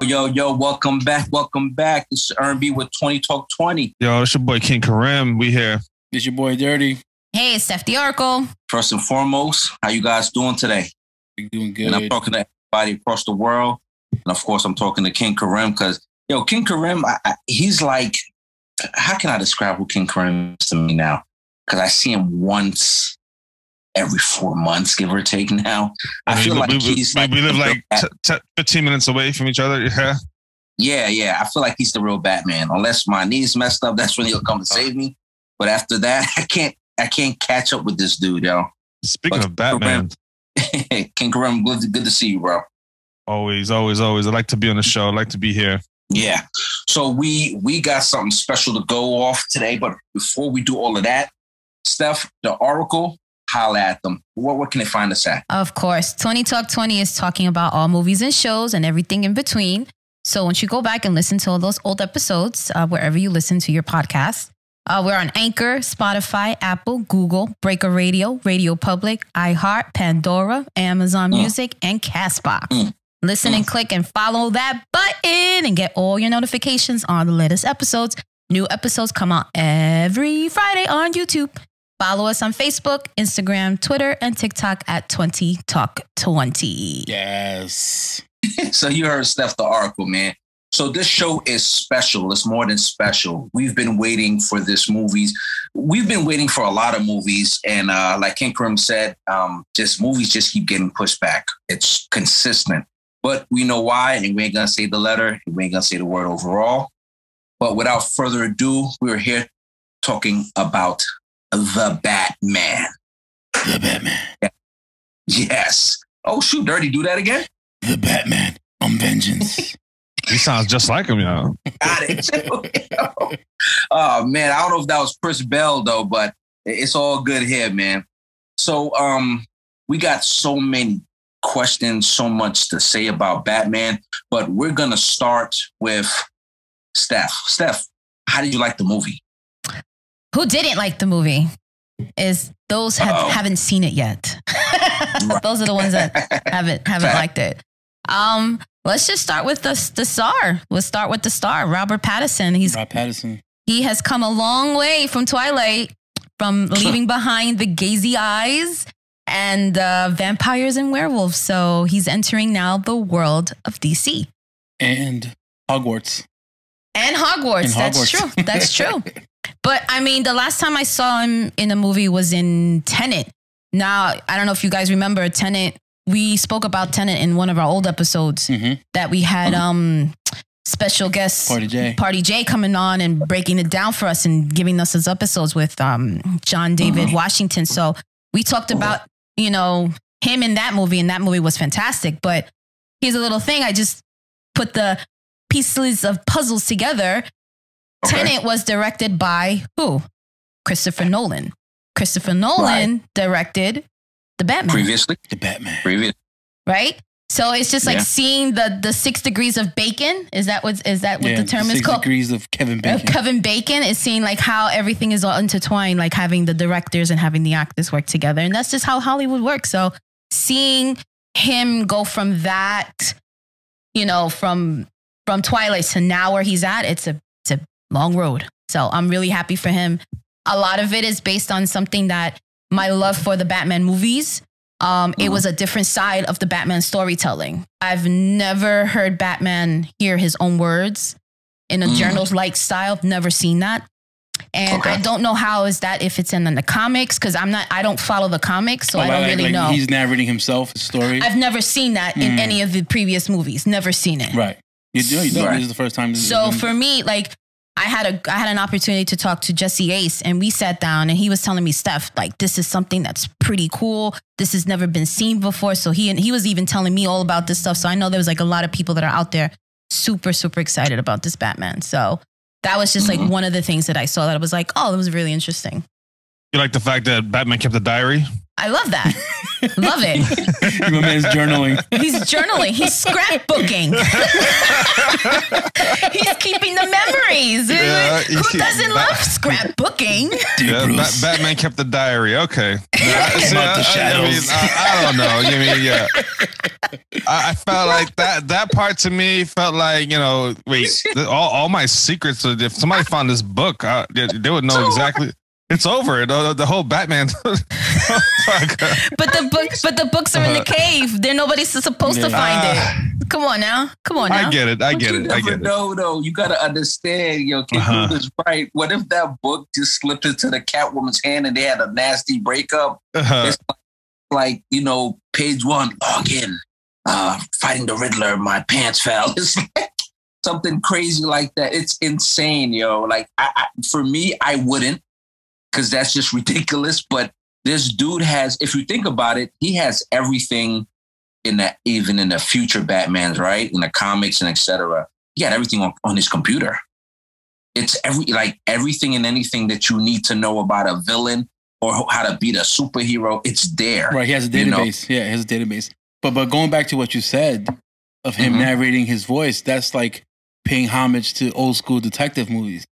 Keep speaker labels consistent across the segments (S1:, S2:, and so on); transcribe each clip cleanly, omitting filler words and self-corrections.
S1: Yo, welcome back. This is R&B with 20 Talk 20.
S2: Yo, it's your boy King Karim. We here.
S3: It's your boy Dirty.
S4: Hey, it's Steph the Oracle.
S1: First and foremost, how you guys doing today?
S3: We're doing good.
S1: And I'm talking to everybody across the world. And of course, I'm talking to King Karim because, King Karim, he's like, how can I describe who King Karim is to me now? Because I see him once every 4 months, give or take now. I feel like he's like...
S2: We live like 15 minutes away from each other, yeah?
S1: Yeah. I feel like he's the real Batman. Unless my knees messed up, that's when he'll come to save me. But after that, I can't catch up with this dude, yo.
S2: Speaking of Batman.
S1: King Karim, good to see you, bro.
S2: Always. I like to be on the show. I like to be here.
S1: Yeah. So we got something special to go off today. But before we do all of that, Steph, the Oracle, holla at them. What can they find us at?
S4: Of course. 20 Talk 20 is talking about all movies and shows and everything in between. So once you go back and listen to all those old episodes, wherever you listen to your podcast, we're on Anchor, Spotify, Apple, Google, Breaker Radio, Radio Public, iHeart, Pandora, Amazon Music, and CastBox. Listen and click and follow that button and get all your notifications on the latest episodes. New episodes come out every Friday on YouTube. Follow us on Facebook, Instagram, Twitter, and TikTok at 20 Talk 20.
S3: Yes.
S1: So you heard Steph the Oracle, man. So this show is special. It's more than special. We've been waiting for this movies. We've been waiting for a lot of movies. And like King Karim said, movies just keep getting pushed back. It's consistent. But we know why, and we ain't going to say the letter, and we ain't going to say the word overall. But without further ado, we're here talking about the Batman.
S3: The Batman.
S1: Yes. Oh, shoot, Dirty, do that again?
S3: The Batman on vengeance.
S2: He sounds just like him, yo.
S1: Got it, too. Oh, man, I don't know if that was Chris Bell, though, but it's all good here, man. So we got so many questions, so much to say about Batman, but we're going to start with Steph. Steph, how did you like the movie?
S4: Who didn't like the movie is those haven't seen it yet. Those are the ones that haven't liked it. Let's just start with the star. Let's start with the star, Robert Patterson. He has come a long way from Twilight, from leaving behind the gazy eyes and vampires and werewolves. So he's entering now the world of DC.
S3: And Hogwarts.
S4: That's true. But I mean, the last time I saw him in a movie was in Tenet. Now, I don't know if you guys remember Tenet. We spoke about Tenet in one of our old episodes that we had special guest Party J coming on and breaking it down for us and giving us his episodes with John David Washington. So we talked about, him in that movie, and that movie was fantastic. But here's a little thing. I just put the pieces of puzzles together. Okay. Tenet was directed by who? Christopher Nolan. Christopher Nolan directed The Batman.
S1: Previously?
S3: The Batman.
S4: Right? So it's just like seeing the 6 degrees of bacon. Is that what the term is called?
S3: 6 degrees of Kevin Bacon.
S4: Kevin Bacon is seeing like how everything is all intertwined, like having the directors and having the actors work together. And that's just how Hollywood works. So seeing him go from that, from Twilight to now where he's at, it's a long road. So I'm really happy for him. A lot of it is based on something that my love for the Batman movies. It was a different side of the Batman storytelling. I've never heard Batman hear his own words in a journals-like style. Never seen that. And I don't know how is that if it's in the comics, because I don't follow the comics, so I don't really know.
S3: He's narrating himself, his story.
S4: I've never seen that in any of the previous movies. Never seen it.
S3: Right. You do. This is the first time.
S4: So for me, like, I had an opportunity to talk to Jesse Ace, and we sat down and he was telling me, Steph, like, this is something that's pretty cool. This has never been seen before. So he was even telling me all about this stuff. So I know there was like a lot of people that are out there super, super excited about this Batman. So that was just like one of the things that I saw that I was like, oh, that was really interesting.
S2: You like the fact that Batman kept a diary?
S4: I love that. Love it.
S3: My man's journaling.
S4: He's journaling. He's scrapbooking. He's keeping the memories.
S2: Yeah,
S4: who doesn't love scrapbooking?
S2: Yeah, Batman kept the diary. Okay.
S3: About the shadows.
S2: I don't know. I felt like that part to me felt like, wait, all my secrets. If somebody found this book, they would know exactly. It's over. The whole Batman.
S4: But the books are in the cave. There, nobody's supposed to find it. Come on now.
S2: I get it.
S1: No, though. You gotta understand, King is right. What if that book just slipped into the Catwoman's hand and they had a nasty breakup? It's like page 1, log in, fighting the Riddler. My pants fell. It's like something crazy like that. It's insane, yo. Like for me, I wouldn't. Because that's just ridiculous. But this dude has, if you think about it, he has everything even in the future Batmans, right? In the comics and etc. He had everything on his computer. It's everything and anything that you need to know about a villain or how to beat a superhero. It's there.
S3: Right. He has a database. Yeah, he has a database. But going back to what you said of him narrating his voice, that's like paying homage to old school detective movies.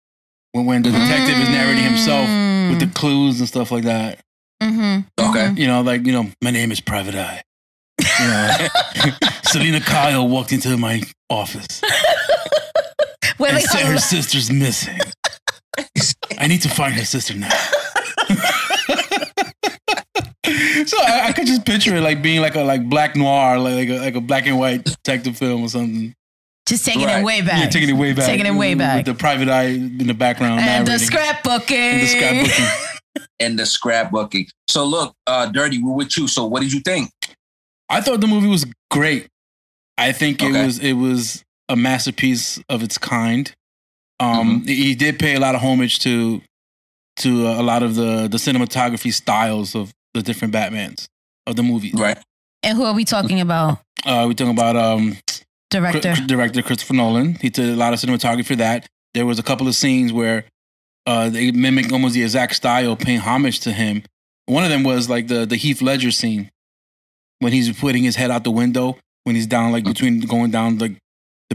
S3: When the detective is narrating himself with the clues and stuff like that. Okay. My name is Private Eye. Selena Kyle walked into my office and said her sister's missing. I need to find her sister now. So I could just picture it like being like a black noir, like a black and white detective film or something.
S4: Just taking it way back.
S3: Yeah, taking it way back. With the Private Eye in the background.
S4: And the scrapbooking.
S1: And the scrapbooking. So look, Dirty, we're with you. So what did you think?
S3: I thought the movie was great. I think it was a masterpiece of its kind. He did pay a lot of homage to a lot of the cinematography styles of the different Batmans of the movies.
S1: Right.
S4: And who are we talking about?
S3: We're talking about
S4: Director
S3: Christopher Nolan. He did a lot of cinematography for that. There was a couple of scenes where they mimicked almost the exact style, paying homage to him. One of them was like the Heath Ledger scene when he's putting his head out the window, when he's down going down the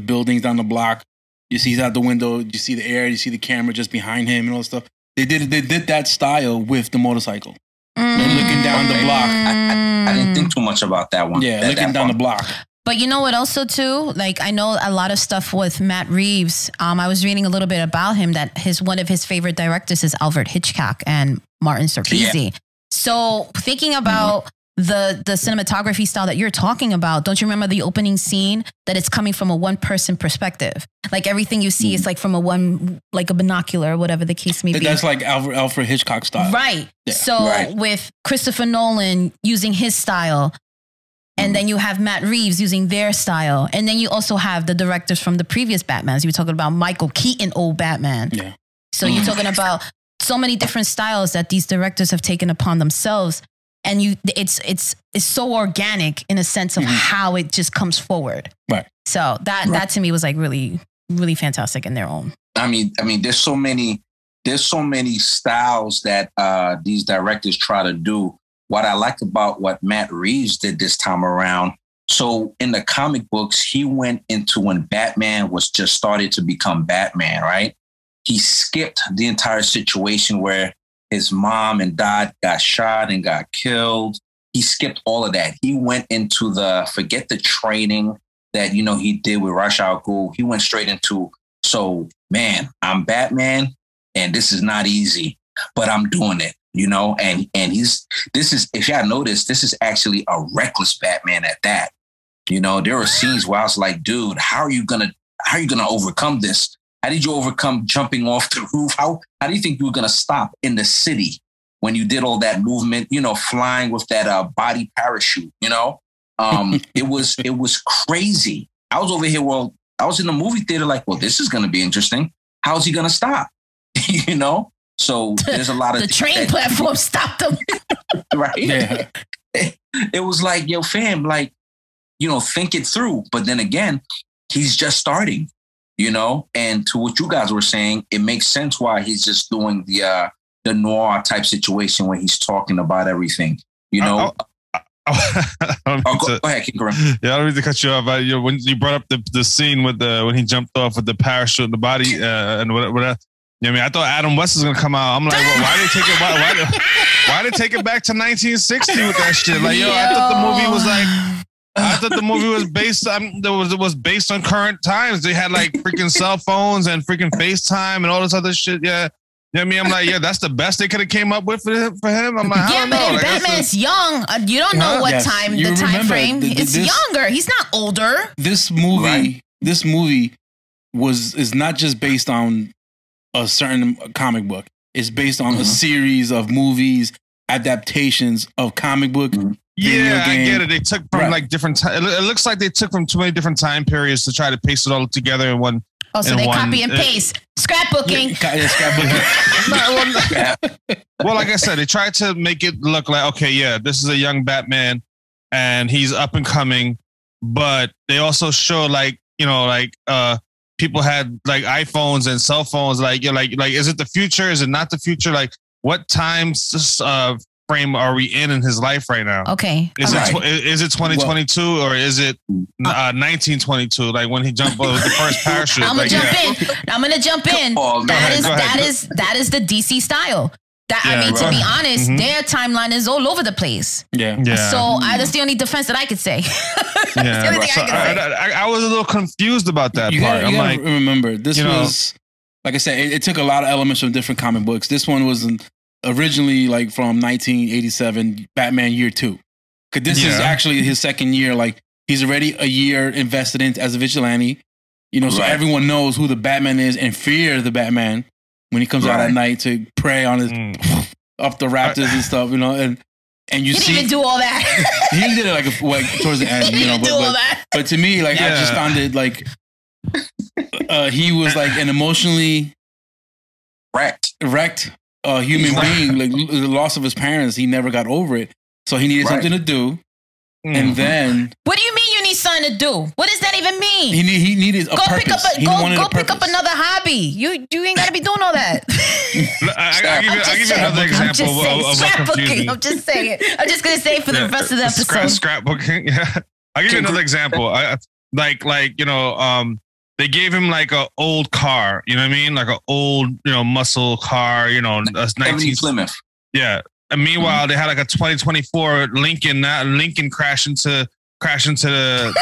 S3: buildings down the block. You see he's out the window, you see the air, you see the camera just behind him and all that stuff. They did that style with the motorcycle. And looking down the block.
S1: I didn't think too much about that one.
S3: Yeah, looking down the block.
S4: But you know what also too? Like I know a lot of stuff with Matt Reeves. I was reading a little bit about him that one of his favorite directors is Alfred Hitchcock and Martin Scorsese. Yeah. So thinking about the cinematography style that you're talking about, don't you remember the opening scene that it's coming from a one-person perspective? Like everything you see is like from a binocular or whatever the case may be.
S3: That's like Alfred Hitchcock style.
S4: Right. Yeah. So with Christopher Nolan using his style, and then you have Matt Reeves using their style. And then you also have the directors from the previous Batmans. You were talking about Michael Keaton, old Batman. Yeah. So you're talking about so many different styles that these directors have taken upon themselves. And it's so organic in a sense of how it just comes forward.
S3: Right.
S4: So that to me was like really, really fantastic in their own.
S1: I mean, there's so many styles that these directors try to do. What I like about what Matt Reeves did this time around, so in the comic books, he went into when Batman was just started to become Batman, right? He skipped the entire situation where his mom and dad got shot and got killed. He skipped all of that. He went into forget the training that, he did with Ra's al Ghul. He went straight into, so man, I'm Batman and this is not easy, but I'm doing it. And this is, if y'all notice, this is actually a reckless Batman at that. There were scenes where I was like, dude, how are you gonna overcome this? How did you overcome jumping off the roof? How do you think you were gonna stop in the city when you did all that movement, flying with that body parachute, it was crazy. I was over here, I was in the movie theater like, well, this is gonna be interesting. How's he gonna stop? So there's a lot of
S4: the train platform stopped them.
S1: Right. Yeah. It was like, yo, fam, like, think it through. But then again, he's just starting, and to what you guys were saying, it makes sense why he's just doing the noir type situation when he's talking about everything, Go ahead, King Karim.
S2: Yeah, I don't mean to cut you off. When you brought up the scene with when he jumped off with the parachute in the body and whatever. I thought Adam West was gonna come out. I'm like, well, why did they take it? Why did they take it back to 1960 with that shit? Like, I thought the movie was like, I thought the movie was based on it was based on current times. They had like freaking cell phones and freaking FaceTime and all this other shit. Yeah. You know what I mean? I'm like, yeah, that's the best they could have came up with for him. I'm like,
S4: yeah, but
S2: like,
S4: Batman's young. You don't know what time the time frame. It's younger. He's not older.
S3: This movie is not just based on a certain comic book. It's based on a series of movies, adaptations of comic book.
S2: Yeah, I get it. They took from like different. It looks like they took from too many different time periods to try to paste it all together in one.
S4: Oh, so they copy and paste. Scrapbooking.
S2: Well, like I said, they tried to make it look like, okay, yeah, this is a young Batman and he's up and coming. But they also show like, people had like iPhones and cell phones. Like, you're like, is it the future? Is it not the future? Like, what times frame are we in his life right now?
S4: Okay.
S2: Is it 2022 or is it 1922? Like when he jumped over the first parachute.
S4: I'm gonna jump in. That is the DC style. I mean, to be honest, their timeline is all over the place.
S3: Yeah.
S4: So that's the only defense that I could say.
S2: I was a little confused about that part.
S3: I'm like, remember, this was, like I said, it took a lot of elements from different comic books. This one was originally like from 1987, Batman Year 2. Because this is actually his second year. Like he's already a year invested in as a vigilante. So everyone knows who the Batman is and fear the Batman when he comes out at night to prey on his up the Raptors and stuff. And you
S4: see, he didn't even do all that.
S3: He did it like towards the end. But to me, like I just found it like he was like an emotionally wrecked human being. Like the loss of his parents, he never got over it, so he needed something to do. And then,
S4: what do you mean you need something to do? What does that even mean?
S3: He needed a purpose.
S4: Go pick up another hobby. You ain't got to be doing all that.
S2: I'll give you another example of what confused me.
S4: I'm just saying. I'm just gonna say for the rest of the episode.
S2: Scrapbooking. Yeah, I'll give you another example. They gave him like an old car. You know what I mean? Like an old muscle car.
S1: 19 Plymouth.
S2: Yeah. And meanwhile, they had like a 2024 Lincoln crash into the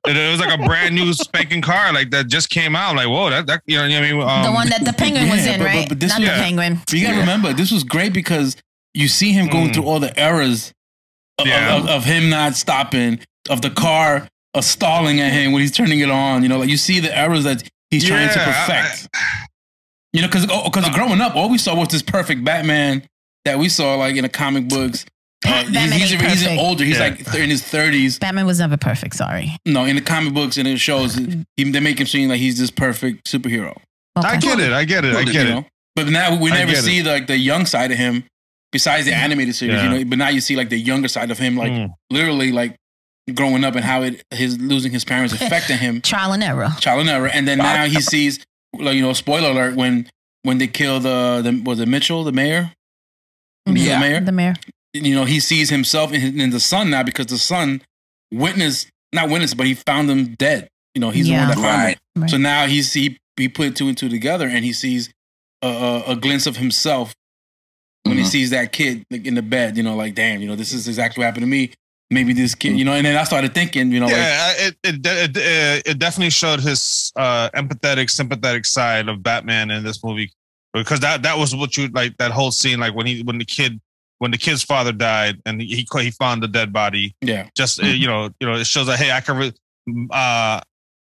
S2: it was like a brand new spanking car like that just came out. Like, whoa, that you know what I mean?
S4: The one that the Penguin was in, right?
S3: But this
S4: Not the Penguin.
S3: You gotta remember, this was great because you see him going through all the errors of him not stopping, of the car stalling at him when he's turning it on. Like you see the errors that he's trying to perfect. Because growing up, all we saw was this perfect Batman that we saw like in the comic books. He's older. He's like in his 30s.
S4: Batman was never perfect. Sorry.
S3: No, in the comic books and it shows, they make him seem like he's this perfect superhero.
S2: Okay. I get it.
S3: But now we never see the young side of him besides the animated series. But now you see like the younger side of him, like literally like growing up and how his losing his parents affected him.
S4: Trial and error.
S3: And then now he sees. Like, spoiler alert, when they kill was it Mitchell, the mayor?
S4: The mayor.
S3: He sees himself in the son now because the son not witnessed, but he found him dead. He's the one that found him. Right. So now he put two and two together and he sees a glimpse of himself when he sees that kid like, in the bed, like, damn, this is exactly what happened to me. Maybe this kid, and then I started thinking,
S2: it definitely showed his empathetic, sympathetic side of Batman in this movie, because that was what you like, that whole scene, like when the kid's father died and he found the dead body. Yeah, just it shows that hey, I can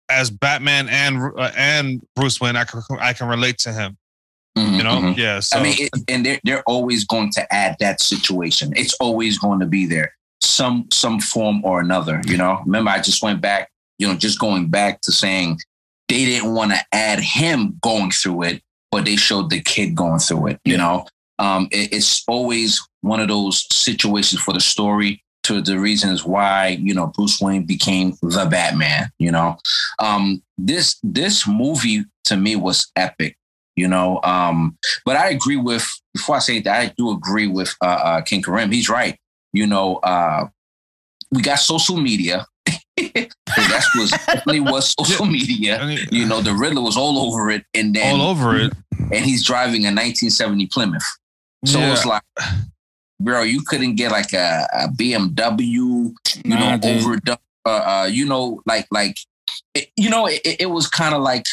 S2: as Batman and Bruce Wayne, I can relate to him. Yeah. So.
S1: I mean, and they're always going to add that situation. It's always going to be there. Some form or another, Remember, I just went back, just going back to saying they didn't want to add him going through it, but they showed the kid going through it, It's always one of those situations for the story to the reasons why, Bruce Wayne became the Batman, This movie to me was epic, but I agree with, before I say that, I do agree with King Karim. He's right. We got social media. That was definitely was social media. The Riddler was all over it, and then
S2: all over it,
S1: and he's driving a 1970 Plymouth. So it's like bro, you couldn't get like a BMW, you know,
S3: dude.
S1: overdone, you know, it was kind of like,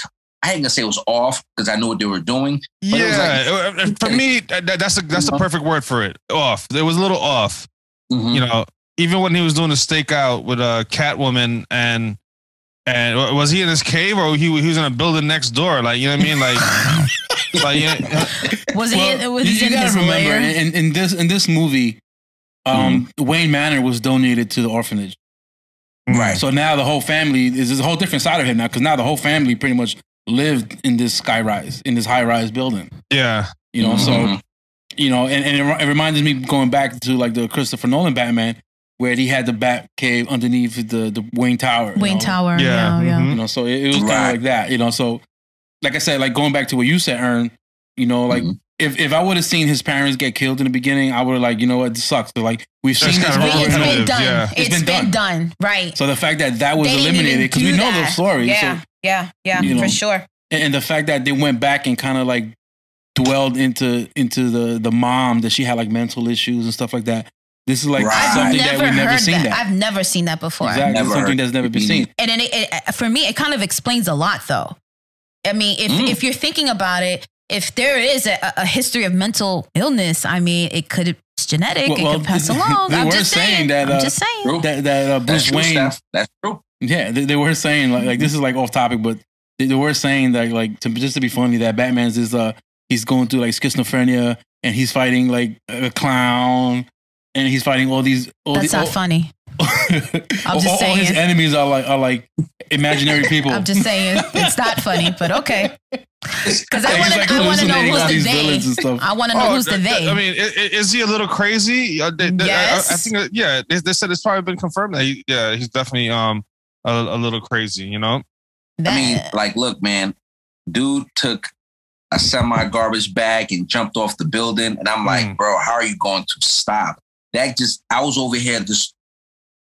S1: I ain't gonna say it was off because I knew what they were doing. But
S2: Yeah,
S1: it was like,
S2: for me, that's the perfect word for it. Off. It was a little off.
S1: Mhm.
S2: You know, even when he was doing the stakeout with Catwoman and was he in his cave or he was in a building next door? Like, you know what I mean? Like,
S4: Was he in
S3: you gotta
S4: his
S3: remember
S4: lair?
S3: in this movie, Wayne Manor was donated to the orphanage.
S1: Right.
S3: So now the whole family is a whole different side of him now, because now the whole family pretty much lived in this high-rise building.
S2: Yeah.
S3: You know, so you know, and it reminds me going back to like the Christopher Nolan Batman, where he had the Bat Cave underneath the Wayne Tower.
S4: Wayne Tower.
S2: Yeah.
S4: Yeah.
S3: You know, so it was kind of like that. You know, so like I said, like going back to what you said, Ern. You know, like if I would have seen his parents get killed in the beginning, I would have like, you know what, this sucks. But like we've seen this over
S4: It's
S3: and
S4: been
S3: over.
S4: done.
S2: Yeah.
S4: It's been done. Right.
S3: So the fact that was
S4: They didn't
S3: eliminated,
S4: even
S3: because
S4: do
S3: we know
S4: that.
S3: the story.
S4: Yeah.
S3: So,
S4: Yeah.
S3: know,
S4: For sure.
S3: and the fact that they went back and kind of like dwelled into the mom, that she had like mental issues and stuff like that. This is like something that we've never seen that.
S4: I've never seen that before.
S3: Exactly. It's something that's never been seen.
S4: And then for me, it kind of explains a lot, though. I mean, if you're thinking about it, if there is a history of mental illness, I mean, it's genetic. It could pass along.
S3: I'm just saying that Bruce Wayne.
S1: That's true.
S3: Yeah, they were saying like this is like off topic, but they were saying that like just to be funny, that Batman's is he's going through like schizophrenia and he's fighting like a clown and he's fighting all these.
S4: That's not funny. I'm just saying.
S3: All his enemies are like imaginary people.
S4: I'm just saying it's not funny, but okay. Because I want to know who's the they. I want to know who's the they.
S2: I mean, is he a little crazy?
S4: Yes.
S2: I think. Yeah, they said it's probably been confirmed that he's definitely a little crazy. You know.
S1: I mean, like, look, man, dude took a semi-garbage bag and jumped off the building, and I'm like, bro, how are you going to stop? I was over here just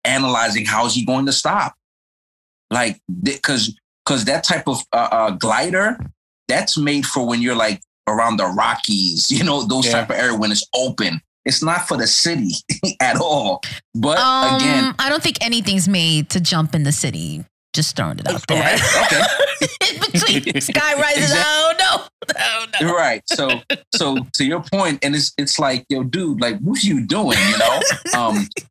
S1: analyzing how is he going to stop? Like, because that type of glider, that's made for when you're like around the Rockies, you know, those type of area when it's open. It's not for the city at all. But again,
S4: I don't think anything's made to jump in the city. Just throwing it out there.
S1: Okay.
S4: Between sky rises, I don't know.
S1: Right. So to your point, and it's like, yo, dude, like, what are you doing? You know.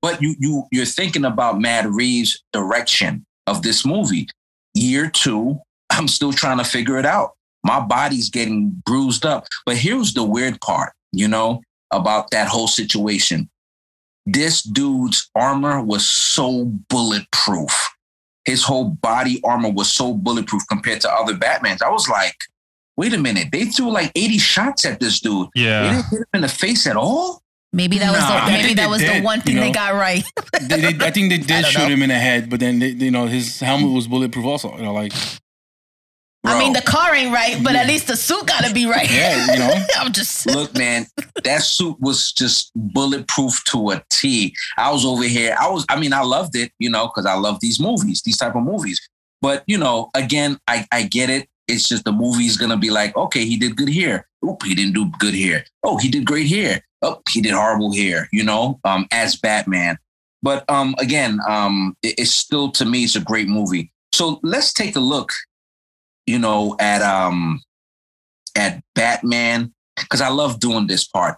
S1: But you're thinking about Matt Reeves' direction of this movie. Year 2, I'm still trying to figure it out. My body's getting bruised up. But here's the weird part, you know, about that whole situation. This dude's armor was so bulletproof. His whole body armor was so bulletproof compared to other Batmans. I was like, wait a minute. They threw like 80 shots at this dude.
S2: Yeah.
S1: They didn't hit him in the face at all?
S4: Maybe that was the one thing they got right.
S3: I think they did shoot him in the head, but then his helmet was bulletproof also. You know, like.
S1: Bro,
S4: I mean, the car ain't right, but at least the suit got to be right.
S3: Yeah, you know.
S4: I'm just
S1: look, man. That suit was just bulletproof to a T. I was over here. I loved it, you know, because I love these type of movies. But you know, again, I get it. It's just the movie's gonna be like, okay, he did good here. Oop, he didn't do good here. Oh, he did great here. Oh, he did horrible here. You know, as Batman. But again, it's still, to me, it's a great movie. So let's take a look, you know, at Batman, because I love doing this part.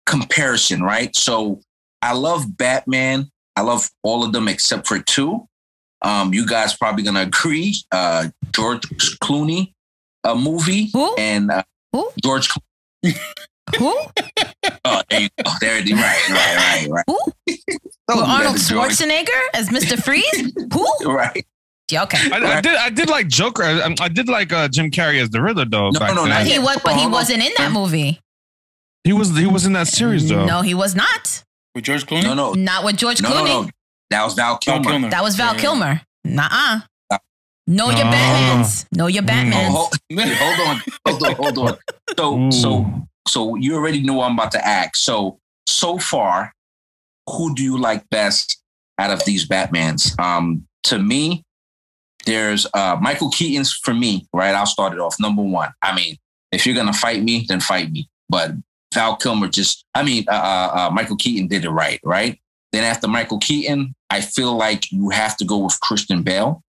S1: Comparison, right? So I love Batman. I love all of them except for 2. You guys probably gonna agree. George Clooney, a movie.
S4: Who?
S1: And
S4: Who?
S1: George Clooney.
S4: Who?
S1: Oh, there you go. There it is. Right.
S4: Who?
S1: Don't do
S4: Arnold
S1: that to George.
S4: Schwarzenegger as Mr. Freeze? Who?
S1: Right.
S4: Yeah, okay.
S2: I did like Joker. I did like Jim Carrey as the Riddler though.
S1: No.
S4: He wasn't in that movie.
S2: He was in that series though.
S4: No, he was not.
S3: With George Clooney?
S1: No.
S4: Not with George Clooney.
S1: No. That was Val Kilmer.
S4: That was Val Kilmer. Nuh-uh. Know your Batmans. Know your Batmans.
S1: Hold on. So you already know what I'm about to ask. So far, who do you like best out of these Batmans? To me, there's Michael Keaton's for me, right? I'll start it off. Number 1. I mean, if you're gonna fight me, then fight me. But Val Kilmer Michael Keaton did it right? Then after Michael Keaton, I feel like you have to go with Christian Bale.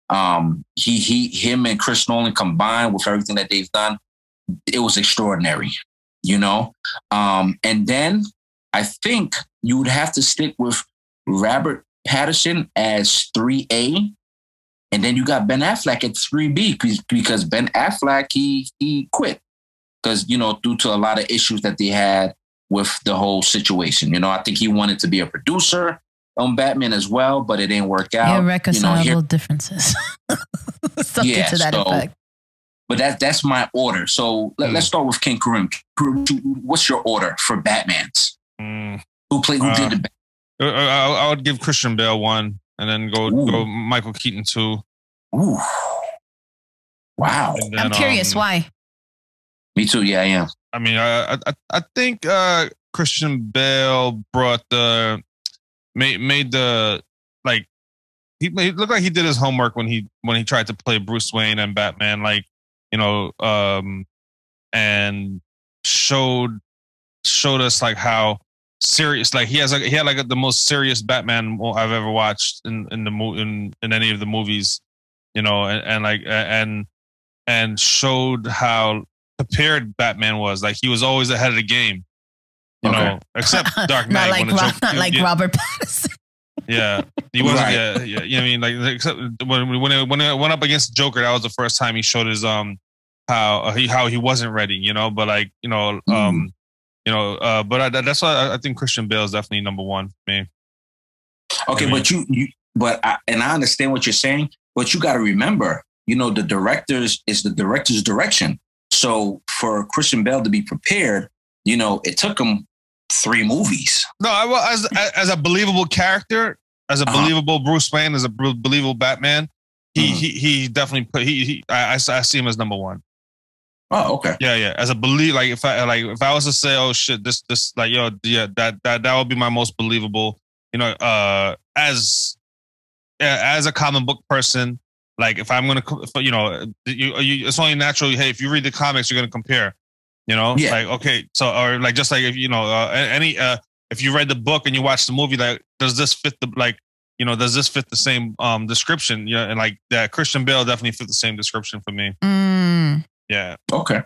S1: Him and Chris Nolan combined with everything that they've done, it was extraordinary, And then I think you would have to stick with Robert Patterson as 3A. And then you got Ben Affleck at 3B because Ben Affleck, he quit because, due to a lot of issues that they had with the whole situation. I think he wanted to be a producer on Batman as well, but it didn't work out.
S4: Irreconcilable differences. Something to that effect.
S1: But that's my order. So let's start with King Karim. What's your order for Batmans? Who did the Batman?
S2: I would give Christian Bale 1 and then go Michael Keaton 2.
S1: Ooh. Wow.
S4: Then, I'm curious why.
S1: Me too. Yeah, I am.
S2: I mean, I think Christian Bale brought made the like he looked like he did his homework when he tried to play Bruce Wayne and Batman, and showed us like how serious, like he had the most serious Batman I've ever watched in any of the movies, and showed how prepared Batman was. Like he was always ahead of the game, except Dark Knight.
S4: not like Robert Patterson.
S2: Yeah, he wasn't. Right. Yeah. I mean, except when it went up against Joker, that was the first time he showed his how he wasn't ready. But but that's why I think Christian Bale is definitely number 1 for me.
S1: Okay, but I understand what you're saying, but you got to remember, the director's direction. So for Christian Bale to be prepared, it took him 3 movies. No,
S2: as a believable character, as a believable Bruce Wayne, as a believable Batman, he definitely put I see him as number 1.
S1: Oh, okay.
S2: Yeah. As a if I was to say, oh shit, this that would be my most believable. As a comic book person, like if I'm gonna, it's only natural. Hey, if you read the comics, you're gonna compare. Yeah. Like okay, so or like just like if if you read the book and you watch the movie, like does this fit does this fit the same description? And like that Christian Bale definitely fit the same description for me. Yeah.
S1: Okay.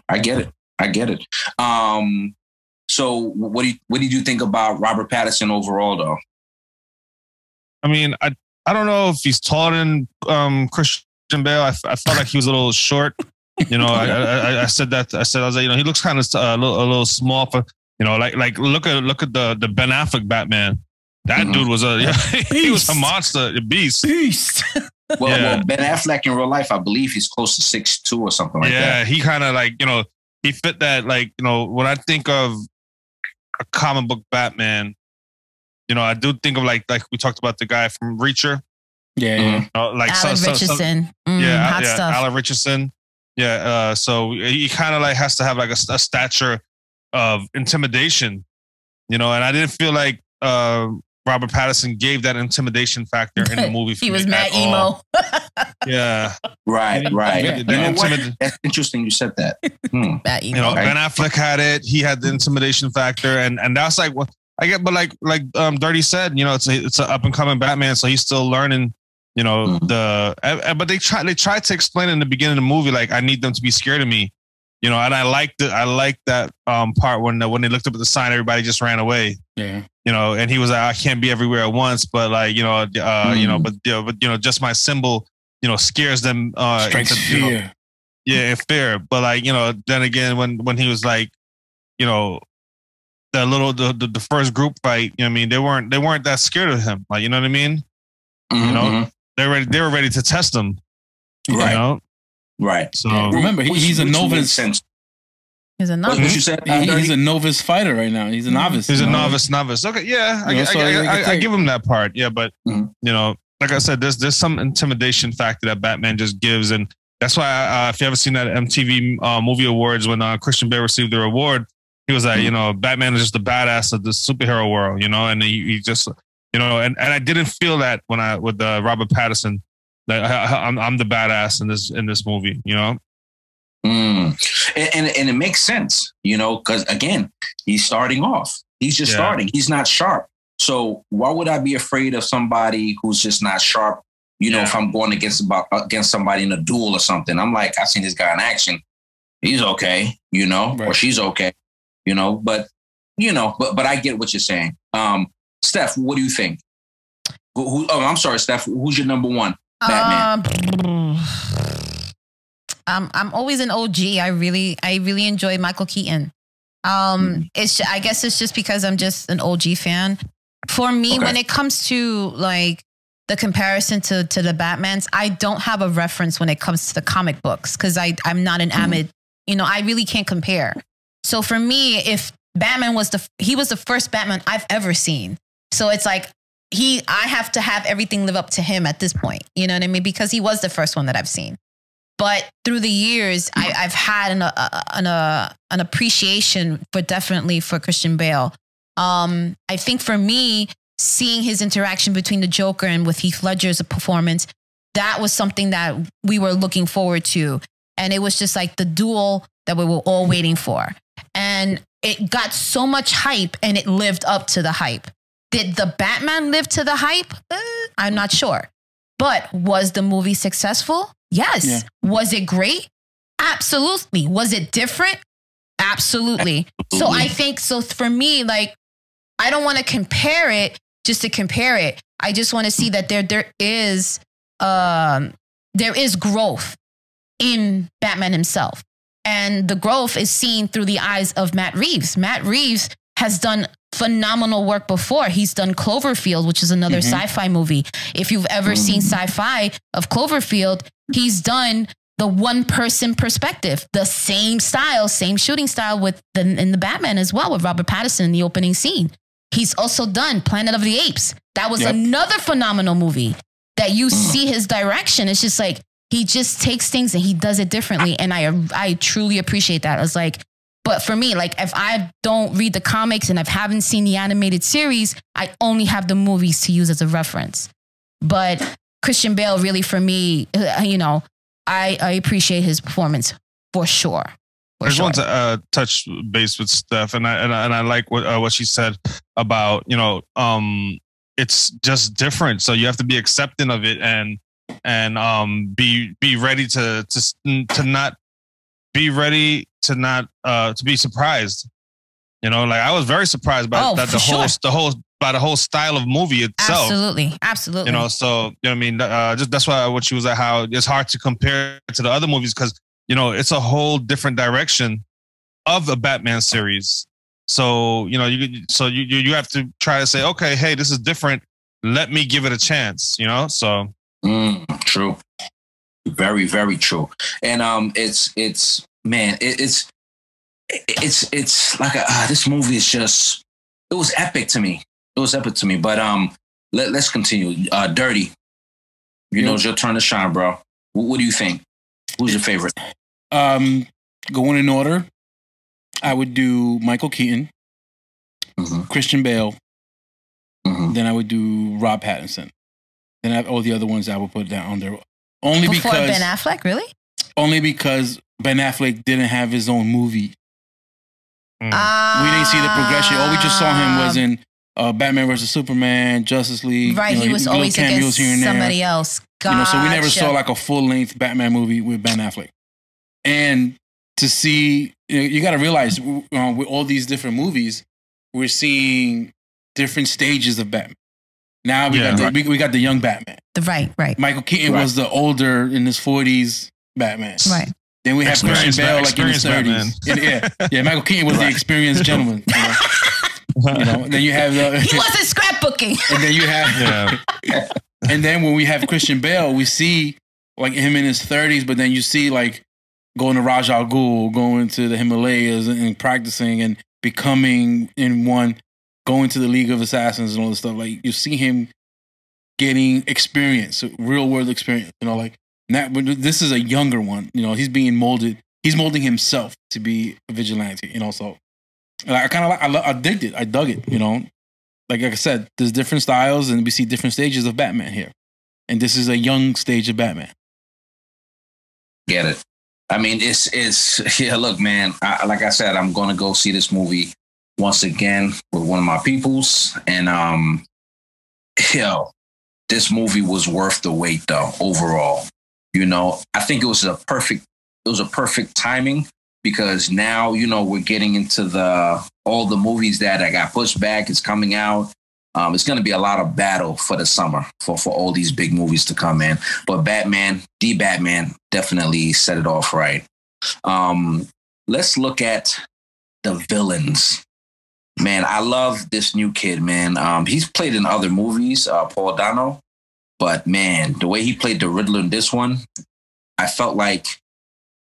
S1: I get it. So what did you think about Robert Pattinson overall, though?
S2: I mean, I don't know if he's taller than Christian Bale. I felt like he was a little short. I said that. I was like, he looks kind of a little small for, like look at the Ben Affleck Batman. That dude was he was a monster, a beast.
S1: Well, Ben Affleck in real life, I believe he's close to 6'2" or something like that.
S2: Yeah, he kind of like, he fit that, like, when I think of a comic book Batman, I do think of like we talked about the guy from Reacher.
S3: Yeah.
S2: Like
S4: Alfred Richardson. Hot stuff.
S2: Alfred Richardson. Yeah. So he kind of like has to have like a stature of intimidation, and I didn't feel like Robert Pattinson gave that intimidation factor in the movie.
S4: He was mad emo.
S1: Yeah. Right. That's interesting you said that.
S4: Mad emo.
S2: Ben Affleck had it. He had the intimidation factor. And that's like what I get. But like Dirty said, it's an up and coming Batman. So he's still learning, but they tried to explain in the beginning of the movie, like, I need them to be scared of me. And I liked that part when they looked up at the sign, everybody just ran away.
S3: Yeah.
S2: And he was like, I can't be everywhere at once, but like, but just my symbol, scares them.
S3: Strikes fear.
S2: Fear. But like, then again, when he was like, the first group fight, they weren't that scared of him. Like, you know what I mean? They were ready to test him.
S1: Right. Right.
S2: So
S3: remember, he's a novice.
S4: He's a novice.
S1: What you said?
S3: He's a novice fighter right now. He's a novice.
S2: He's a novice. Okay, yeah, I give him that part. Yeah, but like I said, there's some intimidation factor that Batman just gives, and that's why if you ever seen that MTV Movie Awards when Christian Bale received the award, he was like, Batman is just the badass of the superhero world, and he just, and I didn't feel that with Robert Pattinson. That I'm the badass in this movie,
S1: And it makes sense, you know, because again, he's starting off. He's just starting. He's not sharp. So why would I be afraid of somebody who's just not sharp? You know, if I'm going against somebody in a duel or something, I'm like, I've seen this guy in action. He's okay, you know, or she's okay, you know. But I get what you're saying. Steph, what do you think? I'm sorry, Steph. Who's your number one Batman?
S4: I'm always an OG. I really enjoy Michael Keaton. I guess it's just because I'm just an OG fan. For me, when it comes to like the comparison to the Batmans, I don't have a reference when it comes to the comic books because I'm not an avid, you know, I really can't compare. So for me, if Batman was he was the first Batman I've ever seen. So it's like I have to have everything live up to him at this point. You know what I mean? Because he was the first one that I've seen. But through the years, I've had an appreciation for Christian Bale. I think for me, seeing his interaction between the Joker and with Heath Ledger's performance, that was something that we were looking forward to. And it was just like the duel that we were all waiting for. And it got so much hype and it lived up to the hype. Did the Batman live to the hype? I'm not sure. But was the movie successful? Yes. Yeah. Was it great? Absolutely. Was it different? Absolutely. So I think, for me, like, I don't want to compare it just to compare it. I just want to see that there is growth in Batman himself. And the growth is seen through the eyes of Matt Reeves. Matt Reeves has done phenomenal work before. He's done Cloverfield, which is another sci-fi movie. If you've ever seen sci-fi of Cloverfield, he's done the one-person perspective, the same style, same shooting style in the Batman as well, with Robert Patterson in the opening scene. He's also done Planet of the Apes. That was another phenomenal movie that you see his direction. It's just like, he just takes things and he does it differently. And I truly appreciate that. It's like, but for me, like, if I don't read the comics and I haven't seen the animated series, I only have the movies to use as a reference. But Christian Bale, really, for me, you know, I appreciate his performance for sure.
S2: I just want to touch base with Steph, and I like what she said about, you know, it's just different, so you have to be accepting of it and be ready to not be ready to be surprised. You know, like, I was very surprised by the whole style of movie itself. Absolutely. You know, so, you know what I mean? Just that's why what she was like, how it's hard to compare to the other movies because, you know, it's a whole different direction of the Batman series. So, you know, you have to try to say, okay, hey, this is different. Let me give it a chance, you know? So
S1: true. Very, very true. And it's like this movie is just, it was epic to me. But let's continue. Dirty. You know, it's your turn to shine, bro. What do you think? Who's your favorite?
S3: Going in order, I would do Michael Keaton, Christian Bale, then I would do Rob Pattinson. Then I have all the other ones I would put down on there.
S4: Before Ben Affleck, really?
S3: Only because Ben Affleck didn't have his own movie. We didn't see the progression. All we just saw him was in Batman vs. Superman, Justice League.
S4: Right, he was always against somebody else. Gotcha.
S3: You know, so we never saw like a full-length Batman movie with Ben Affleck. And to see, you got to realize with all these different movies, we're seeing different stages of Batman. Now we got the young Batman.
S4: Right.
S3: Michael Keaton was the older in his 40s Batman.
S4: Right.
S3: Then we have Christian Bale like in his 30s. Yeah, Michael Keaton was the experienced gentleman. You know, then you have
S4: he wasn't scrapbooking.
S3: And then you have and then when we have Christian Bale, we see like him in his 30s, but then you see like going to Raj Al Ghul, going to the Himalayas and practicing and becoming going to the League of Assassins and all this stuff. Like, you see him getting experience, real world experience. You know, like this is a younger one. You know, he's being molded. He's molding himself to be a vigilante. You know, so I kind of I digged it. I dug it. You know, like I said, there's different styles, and we see different stages of Batman here, and this is a young stage of Batman.
S1: Get it. I mean, it's yeah. Look, man. Like I said, I'm gonna go see this movie once again with one of my peoples, and this movie was worth the wait, though. Overall, I think it was a perfect timing because now we're getting into all the movies that got pushed back is coming out. It's going to be a lot of battle for the summer for all these big movies to come in. But Batman definitely set it off right. Let's look at the villains. Man, I love this new kid, man. He's played in other movies, Paul Dano. But, man, the way he played the Riddler in this one, I felt like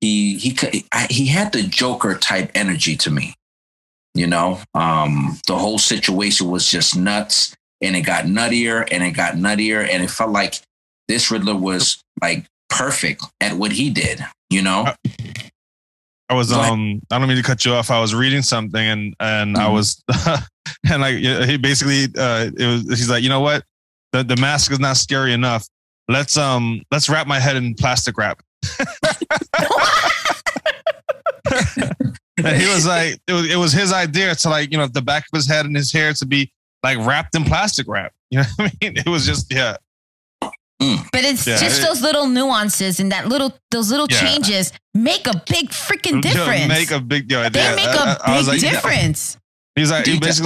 S1: he had the Joker type energy to me. The whole situation was just nuts, and it got nuttier and it got nuttier, and it felt like this Riddler was like perfect at what he did.
S2: I was I don't mean to cut you off. I was reading something and I was and like he basically he's like, you know what, the mask is not scary enough. Let's wrap my head in plastic wrap. And he was like, it was his idea to like, the back of his head and his hair to be like wrapped in plastic wrap. You know what I mean? It was just, yeah.
S4: But it's just those little nuances and those little changes make a big freaking difference.
S2: They make a big
S4: difference.
S2: He's like, he was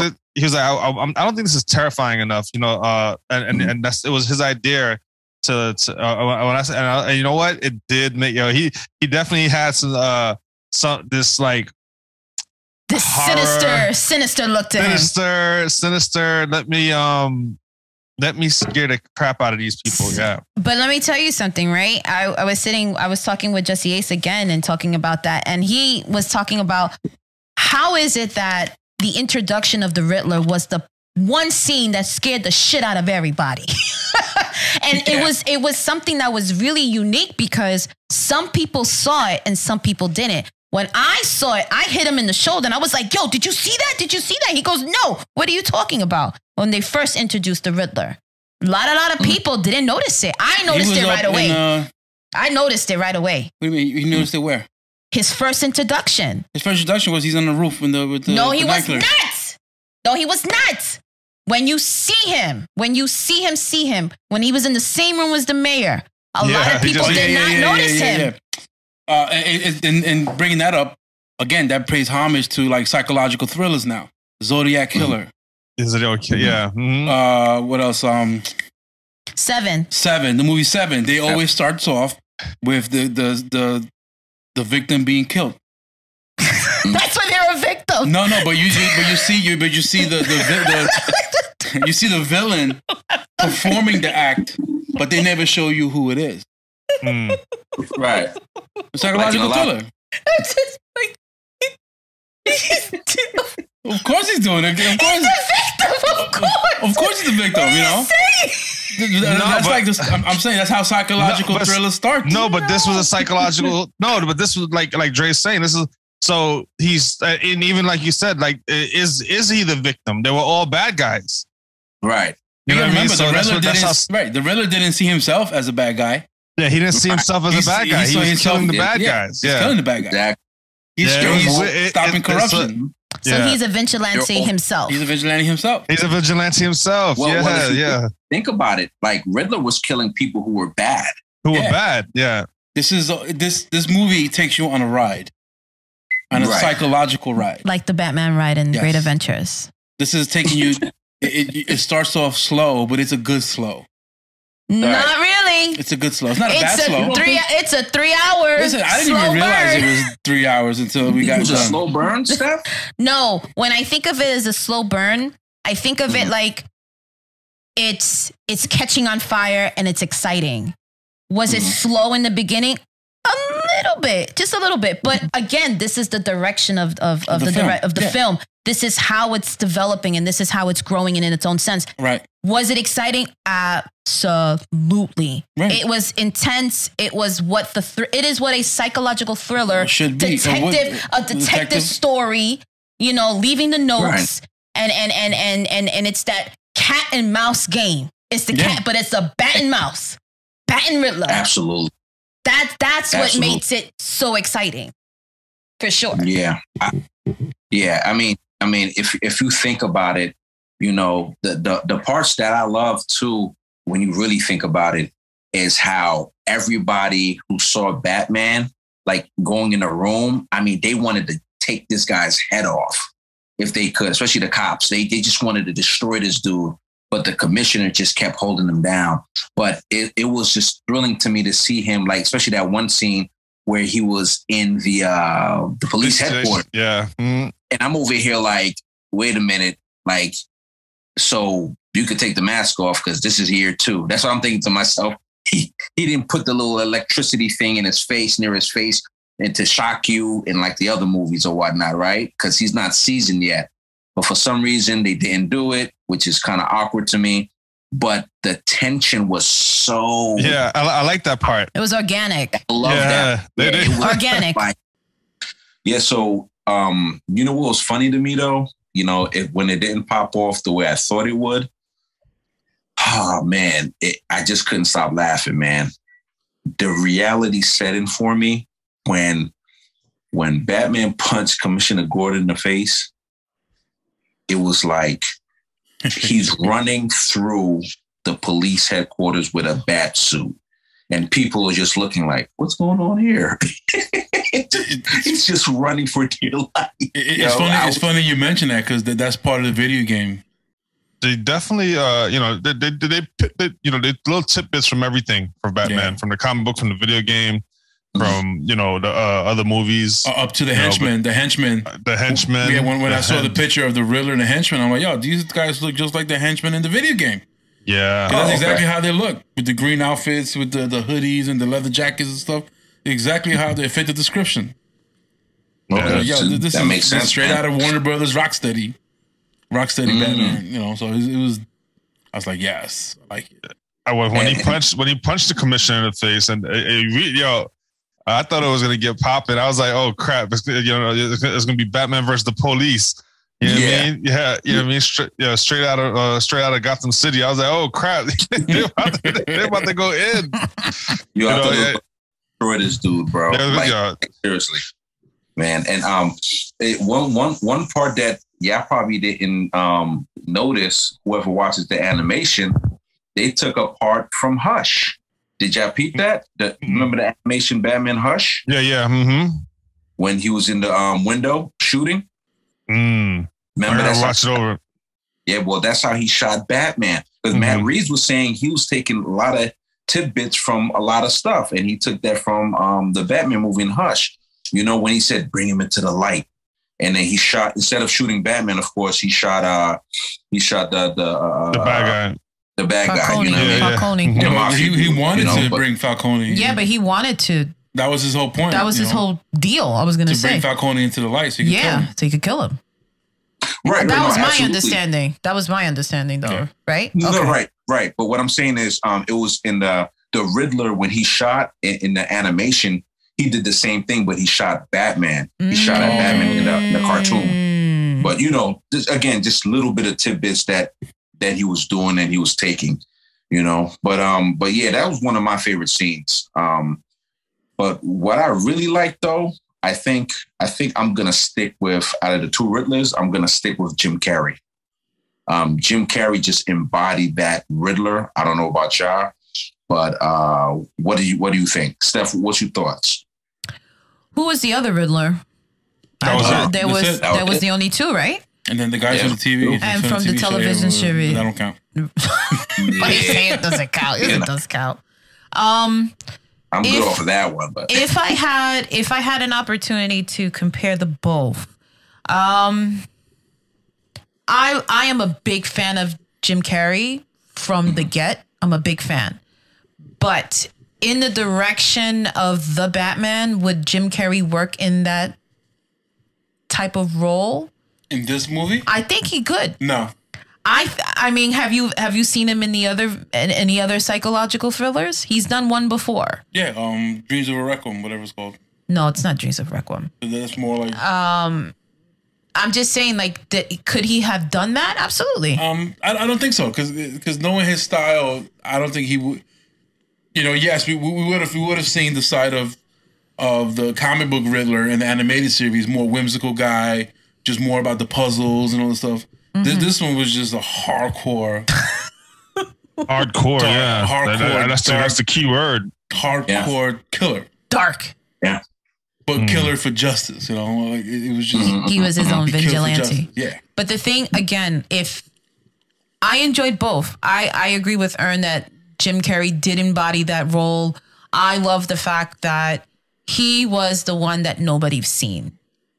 S2: like, I don't think this is terrifying enough, and it was his idea to when I said, and you know what, it did make, he definitely had some this like.
S4: This sinister look to him.
S2: Sinister. Let me scare the crap out of these people. Yeah.
S4: But let me tell you something, right? I was talking with Jesse Ace again and talking about that. And he was talking about how is it that the introduction of the Riddler was the one scene that scared the shit out of everybody. And it was something that was really unique because some people saw it and some people didn't. When I saw it, I hit him in the shoulder and I was like, yo, did you see that? Did you see that? He goes, no, what are you talking about? When they first introduced the Riddler, a lot of people didn't notice it. I noticed it right away. I noticed it right away.
S3: What do you mean? You noticed it where?
S4: His first introduction.
S3: His first introduction was he's on the roof with the
S4: No, he was not. No, he was not. When you see him, when he was in the same room as the mayor, a lot of people did not notice him. And
S3: bringing that up again, that pays homage to like psychological thrillers now. Zodiac Killer.
S2: Is it okay? Yeah. Mm-hmm.
S3: What else?
S4: Seven.
S3: The movie Seven. They always starts off with the victim being killed.
S4: That's when they're a victim.
S3: No, but you see the villain performing the act, but they never show you who it is.
S1: Right.
S3: Psychological thriller. Of course he's doing it. Of course.
S4: He's the victim, of course.
S3: Of course he's the victim, I'm saying that's how psychological thrillers start.
S2: No, but this was a psychological. No, but this was like Dre's saying. This is so he's and even like you said, like is he the victim? They were all bad guys,
S1: right?
S3: You know what I mean? So the Riddler didn't see himself as a bad guy.
S2: Yeah, he didn't see himself as a bad guy. He was killing the bad guys.
S3: He's killing the bad guys. He's stopping corruption.
S4: So he's a vigilante himself.
S3: He's a vigilante himself.
S1: Well, yeah. Think about it. Like Riddler was killing people who were bad.
S2: Yeah.
S3: This movie takes you on a ride. On a psychological ride.
S4: Like the Batman ride in Great Adventures.
S3: This is taking you it starts off slow, but it's a good slow.
S4: Not really.
S3: It's a good slow. It's not a bad slow.
S4: It's a 3 hour.
S3: Listen, I didn't even realize it was 3 hours until we got done.
S1: It was a slow burn, Steph?
S4: No, when I think of it as a slow burn, I think of it like it's catching on fire and it's exciting. Was it slow in the beginning? A little bit, just a little bit. But again, this is the direction of the film. This is how it's developing and this is how it's growing in its own sense.
S3: Right.
S4: Was it exciting? Absolutely. Right. It was intense. It was what it is what a psychological thriller
S3: should be.
S4: A detective story, leaving the notes and it's that cat and mouse game. It's the cat, but it's a bat and mouse. Bat and Riddler.
S1: Absolutely.
S4: That's what
S1: Absolutely.
S4: makes it so exciting, for sure.
S1: Yeah. I mean, if you think about it, you know, the parts that I love too, when you really think about it, is how everybody who saw Batman, like going in a room, I mean, they wanted to take this guy's head off if they could, especially the cops. They just wanted to destroy this dude, but the commissioner just kept holding him down. But it was just thrilling to me to see him, like, especially that one scene where he was in the police headquarters.
S2: Yeah. Mm-hmm.
S1: And I'm over here like, wait a minute, like, so you could take the mask off because this is here too. That's what I'm thinking to myself. He didn't put the little electricity thing in his face, near his face, and to shock you in like the other movies or whatnot, right? Because he's not seasoned yet. But for some reason, they didn't do it, which is kind of awkward to me. But the tension was so...
S2: Yeah, I like that part.
S4: It was organic.
S1: I love that.
S2: It was
S4: organic.
S1: Yeah, so you know what was funny to me, though? You know, when it didn't pop off the way I thought it would, oh, man, I just couldn't stop laughing, man. The reality set in for me when Batman punched Commissioner Gordon in the face. It was like he's running through the police headquarters with a bat suit. And people are just looking like, what's going on here? He's just running for dear life.
S3: It's funny you mention that because that's part of the video game.
S2: They definitely, they little tidbits from everything for Batman, from the comic book, from the video game, from the other movies,
S3: up to the henchmen. The henchmen. Yeah, when I saw the picture of the Riddler and the henchmen, I'm like, yo, these guys look just like the henchmen in the video game.
S2: Yeah,
S3: that's exactly how they look, with the green outfits, with the hoodies and the leather jackets and stuff. Exactly how they fit the description.
S1: Okay.
S3: This
S1: makes sense.
S3: Straight out of Warner Brothers Rocksteady Batman. You know, so it was. I was like, yes, I like it.
S2: When he punched the commissioner in the face, and I thought it was gonna get popping. I was like, oh crap, it's gonna be Batman versus the police. You know what I mean? Yeah, you know what I mean? Straight out of Gotham City. I was like, oh crap, they're about to go in.
S1: You have to destroy this dude, bro. Seriously, man. And one part that I probably didn't notice. Whoever watches the animation, they took a part from Hush. Did y'all peep that? Remember the animation Batman Hush?
S2: Yeah. Mm-hmm.
S1: When he was in the window shooting.
S2: Remember that? Watch it over.
S1: Yeah, well, that's how he shot Batman. Because Matt Reeves was saying he was taking a lot of tidbits from a lot of stuff, and he took that from the Batman movie in Hush. You know, when he said, "Bring him into the light," and then he shot, instead of shooting Batman, of course, he shot the bad guy. The bad
S4: Falcone.
S1: guy,
S4: Falcone.
S3: He wanted to bring Falcone.
S4: Yeah, but he wanted to.
S3: That was his whole point.
S4: That was his whole deal. I was going to say
S3: bring Falcone into the light, so he could kill him.
S4: So he could kill him.
S1: Right.
S4: That was my understanding. That was my understanding, though. Right?
S1: No, right. But what I'm saying is, it was in the Riddler when he shot in the animation. He did the same thing, but he shot Batman. He shot at Batman in the cartoon. But just a little bit of tidbits that he was doing and he was taking, But yeah, that was one of my favorite scenes. But what I really like, though, I think I'm gonna stick with, out of the two Riddlers, I'm gonna stick with Jim Carrey. Jim Carrey just embodied that Riddler. I don't know about y'all, but what do you think, Steph? What's your thoughts?
S4: Who was the other Riddler? There was the only two, right?
S3: And then the guys on the TV.
S4: And from the television series.
S3: That don't count.
S4: But you say it doesn't count. It does count.
S1: I'm good off of that one, but
S4: if I had an opportunity to compare the both, I am a big fan of Jim Carrey from the get. I'm a big fan. But in the direction of the Batman, would Jim Carrey work in that type of role?
S3: In this movie?
S4: I think he could.
S3: No.
S4: I mean, have you seen him in any other psychological thrillers? He's done one before.
S3: Yeah, Dreams of a Requiem, whatever it's called.
S4: No, it's not Dreams of Requiem.
S3: That's more like.
S4: I'm just saying, like, could he have done that? Absolutely.
S3: I don't think so, because knowing his style, I don't think he would. Yes, we would have seen the side of the comic book Riddler and the animated series, more whimsical guy, just more about the puzzles and all the stuff. This one was just a hardcore.
S2: Hardcore, yeah.
S3: Hardcore.
S2: That's the key word.
S3: Hardcore killer.
S4: Dark.
S1: Yeah.
S3: But killer for justice, Like it was just...
S4: He was his own vigilante.
S3: Yeah.
S4: But the thing, again, if I enjoyed both, I agree with Ern that Jim Carrey did embody that role. I love the fact that he was the one that nobody's seen.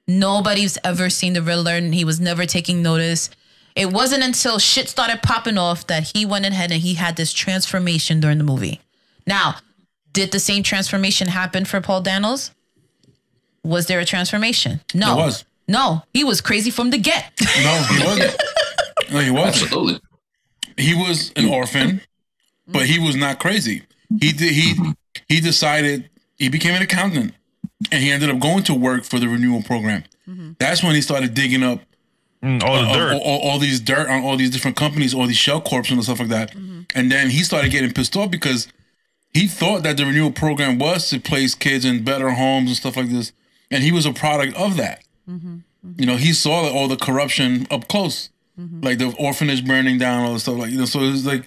S4: Nobody's ever seen the Riddler, and he was never taking notice. It wasn't until shit started popping off that he went ahead and he had this transformation during the movie. Now, did the same transformation happen for Paul Dano's? Was there a transformation? No.
S3: There was.
S4: No, he was crazy from the get.
S3: No, he wasn't. No, he wasn't.
S1: Absolutely.
S3: He was an orphan, but he was not crazy. He decided, he became an accountant, and he ended up going to work for the renewal program. That's when he started digging up
S2: all the dirt.
S3: All these dirt on all these different companies, all these shell corps and stuff like that. And then he started getting pissed off because he thought that the renewal program was to place kids in better homes and stuff like this. And he was a product of that. He saw all the corruption up close. Like the orphanage burning down, all the stuff so it was like,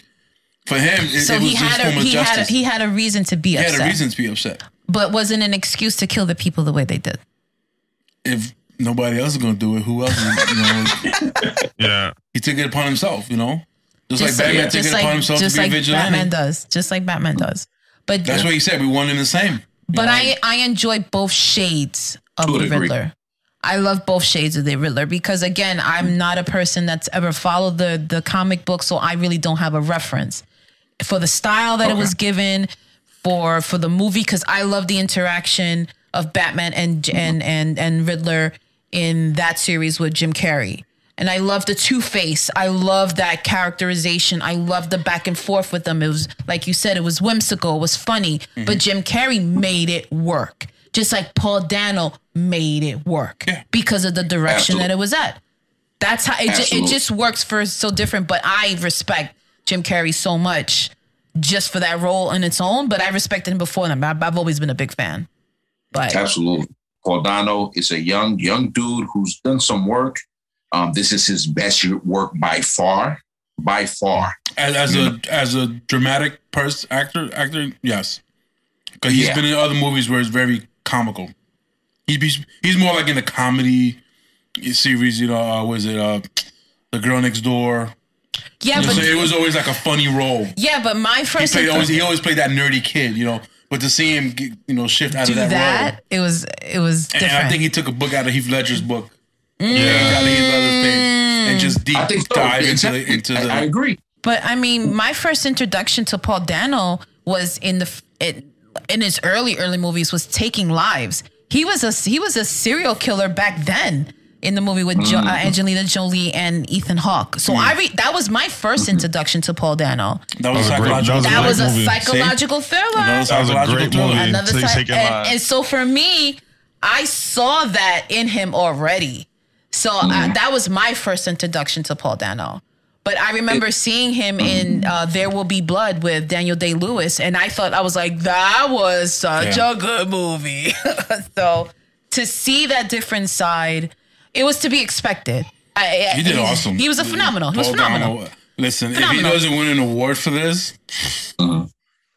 S3: for him, it was just form of justice.
S4: He had a reason to be upset.
S3: He had a reason to be upset.
S4: But wasn't an excuse to kill the people the way they did.
S3: If nobody else is going to do it, who else is,
S2: Yeah.
S3: He took it upon himself, Just like Batman took it upon himself to be a vigilante.
S4: Just like Batman does. But
S3: that's what he said. We one in the same.
S4: But I enjoy both shades of the Riddler. I love both shades of the Riddler because, again, I'm not a person that's ever followed the comic book, so I really don't have a reference for the style that it was given, for the movie, because I love the interaction of Batman and Riddler in that series with Jim Carrey. And I love the Two-Face. I love that characterization. I love the back and forth with them. It was, like you said, it was whimsical, it was funny, but Jim Carrey made it work. Just like Paul Dano made it work because of the direction that it was at. That's how it just works for so different. But I respect Jim Carrey so much just for that role on its own. But I respected him before them. I've always been a big fan. But
S1: absolutely, Paul Dano is a young dude who's done some work. This is his best work by far. As
S3: a dramatic actor, yes, because he's been in other movies where it's very comical. He's more like in a comedy series, was it The Girl Next Door?
S4: Yeah, but
S3: so it was always like a funny role.
S4: Yeah, but my first
S3: he always played that nerdy kid, But to see him, shift out of that role,
S4: it was different.
S3: And I think he took a book out of Heath Ledger's book. Out of Heath Ledger's page, and just deep dive into the.
S1: I agree.
S4: But I mean, my first introduction to Paul Dano was in his early movies was Taking Lives. He was a serial killer back then in the movie with Angelina Jolie and Ethan Hawke. So that was my first introduction to Paul Dano.
S3: That was a
S4: psychological thriller.
S2: That was a great movie.
S4: And so for me, I saw that in him already. So that was my first introduction to Paul Dano. But I remember seeing him in There Will Be Blood with Daniel Day-Lewis, and I was like, that was such a good movie. So to see that different side, it was to be expected.
S3: He did awesome.
S4: He was phenomenal.
S3: Listen, if he doesn't win an award for this,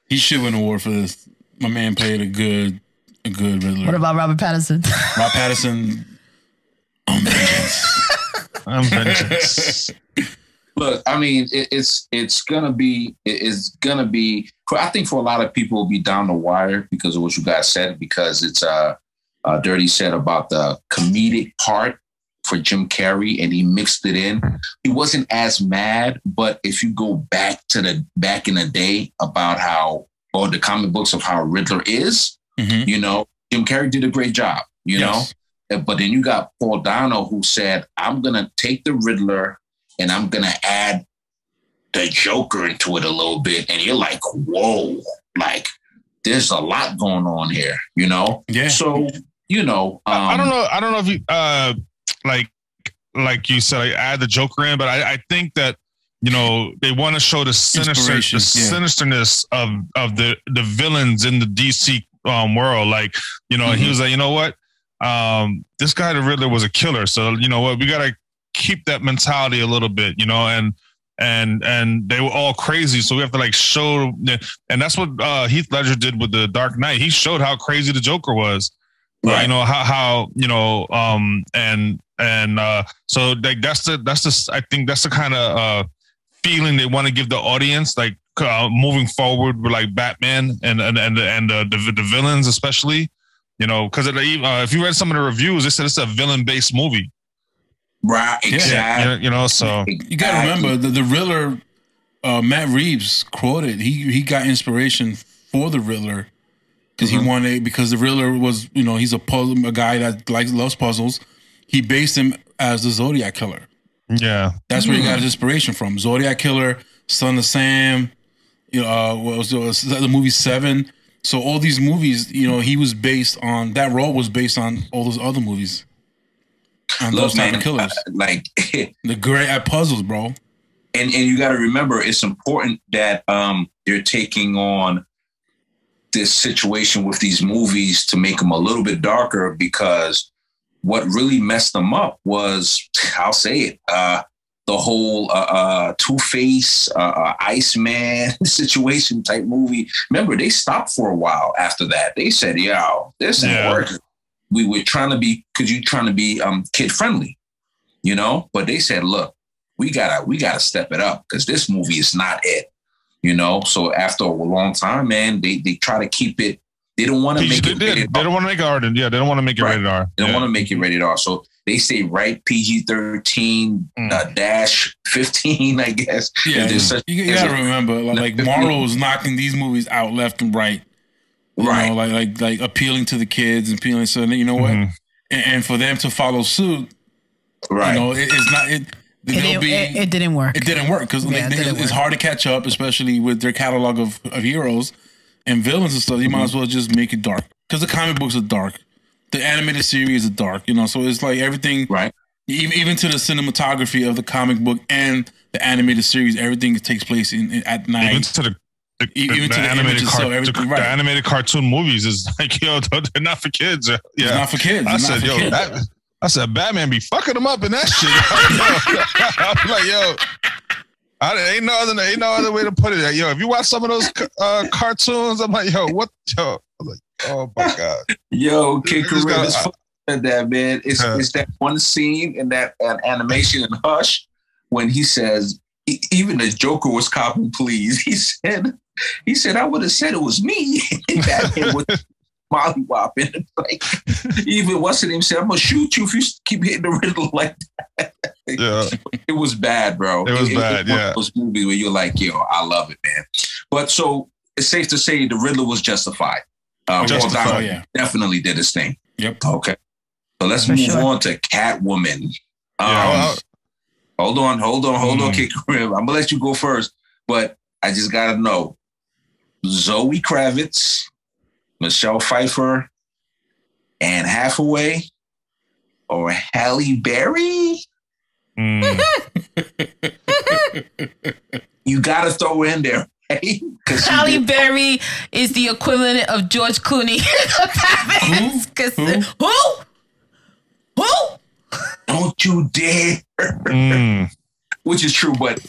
S3: he should win an award for this. My man played a good Riddler.
S4: What about Robert Patterson?
S3: Rob Patterson, on vengeance.
S1: Look, I mean, it's gonna be. I think for a lot of people, it'll be down the wire because of what you guys said. Because it's Dirty said about the comedic part for Jim Carrey, and he mixed it in. He wasn't as mad, but if you go back in the day about or the comic books of how Riddler is, Jim Carrey did a great job. You know, but then you got Paul Dano who said, "I'm gonna take the Riddler." And I'm going to add the Joker into it a little bit. And you're like, whoa, like there's a lot going on here, Yeah. So,
S2: I don't know if you, like you said, I add the Joker in, but I think that you know, they want to show the sinisterness of the villains in the DC world. Like, you know, he was like, you know what, this guy the Riddler was a killer, so you know what, we gotta keep that mentality a little bit, you know, and they were all crazy, so we have to like show, and that's what Heath Ledger did with the Dark Knight. He showed how crazy the Joker was, right? You know how you know, so like that's the I think that's the kind of feeling they want to give the audience, like moving forward with like Batman and the villains, especially, you know, because if you read some of the reviews, they said it's a villain-based movie.
S1: Right, exactly.
S2: Yeah, you know, so
S3: you got to remember the Riddler. Matt Reeves quoted he got inspiration for the Riddler because he wanted, because the Riddler was, you know, he's a guy that loves puzzles. He based him as the Zodiac Killer.
S2: Yeah,
S3: that's where he got his inspiration from. Zodiac Killer, Son of Sam. You know, what was the movie Seven? So all these movies, you know, he was based on, that role was based on all those other movies. And those type of killers,
S1: like
S3: the great at puzzles, bro.
S1: And you got to remember, it's important that they're taking on this situation with these movies to make them a little bit darker, because what really messed them up was, I'll say it, the whole Two-Face, Iceman situation type movie. Remember, they stopped for a while after that. They said, yo, this ain't working. We were trying to be, because you're trying to be kid friendly, you know, but they said, look, we gotta step it up, because this movie is not it, you know. So after a long time, man, they try to keep it. They don't want to make it rated R.
S2: They don't want to make it rated. Yeah, they don't want to make it rated R.
S1: They don't want to make it rated R. So they say PG-13 -15, I guess.
S3: Yeah, you gotta remember, like Marvel was knocking these movies out left and right. You know, like appealing to the kids and appealing. So you know what, and for them to follow suit, right? You know, it's not it.
S4: It didn't work.
S3: It didn't work because it's hard to catch up, especially with their catalog of heroes and villains and stuff. You might as well just make it dark, because the comic books are dark, the animated series are dark. You know, so it's like everything, right? Even to the cinematography of the comic book and the animated series, everything takes place at night.
S2: Even to the animated cartoon movies is like, yo, they're not for kids. Yeah,
S3: it's not for kids.
S2: I said, Batman be fucking them up in that shit. I'm like, yo, ain't no other way to put it. Yo, if you watch some of those cartoons, I'm like, yo, what? Yo, I'm like, oh my god.
S1: Yo, Kid Kareem said that, man. It's that one scene in that animation in Hush when he says, even the Joker was copping please. He said, I would have said it was me. Batman was mollywopping. Like, even what's the name said, I'm gonna shoot you if you keep hitting the Riddler like that. Yeah, it was bad, bro.
S2: It was bad.
S1: One of those movies where you're like, yo, I love it, man. But so it's safe to say the Riddler was justified. Definitely did his thing.
S3: Yep.
S1: Okay. So let's move on to Catwoman. Hold on, Kid Kareem. I'm gonna let you go first, but I just gotta know: Zoe Kravitz, Michelle Pfeiffer, Anne Hathaway, or Halle Berry? You gotta throw her in there, right?
S4: Halle Berry is the equivalent of George Clooney. Who?
S1: Don't you dare. Which is true, but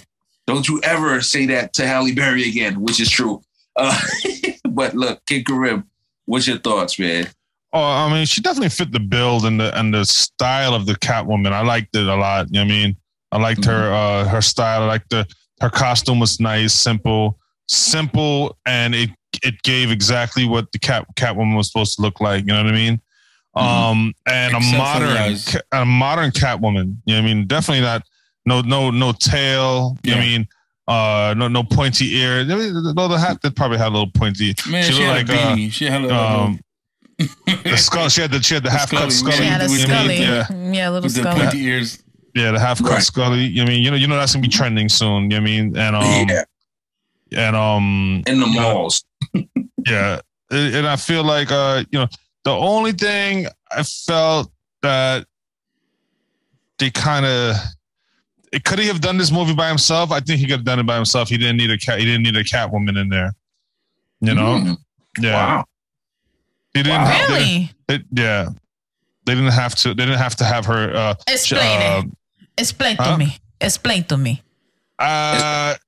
S1: don't you ever say that to Halle Berry again, which is true. But look, Kid Kareem, what's your thoughts, man?
S2: Oh, I mean, she definitely fit the build and the style of the Catwoman. I liked it a lot. You know what I mean? I liked her style. I liked her costume was nice, simple, and it gave exactly what the Catwoman was supposed to look like. You know what I mean? And a modern Catwoman. You know what I mean? Definitely not no tail. You know what I mean? No pointy ear. Though the hat that probably had a little pointy.
S3: Man, she had like a beanie. She had
S2: the skull. She had the half cut Scully.
S4: She had a Scully. Yeah, little Scully.
S3: The pointy ears.
S2: Yeah, the half cut Scully. You know what I mean? You know that's gonna be trending soon. You know what I mean? And
S1: in the malls.
S2: Yeah, and I feel like the only thing I felt that they kind of Could he have done this movie by himself? I think he could have done it by himself. He didn't need a Catwoman in there. You know? Yeah.
S1: Wow.
S2: He didn't
S4: Really?
S2: Yeah. They didn't have to. They didn't have to have her.
S4: Explain to me. Explain to me.
S2: Like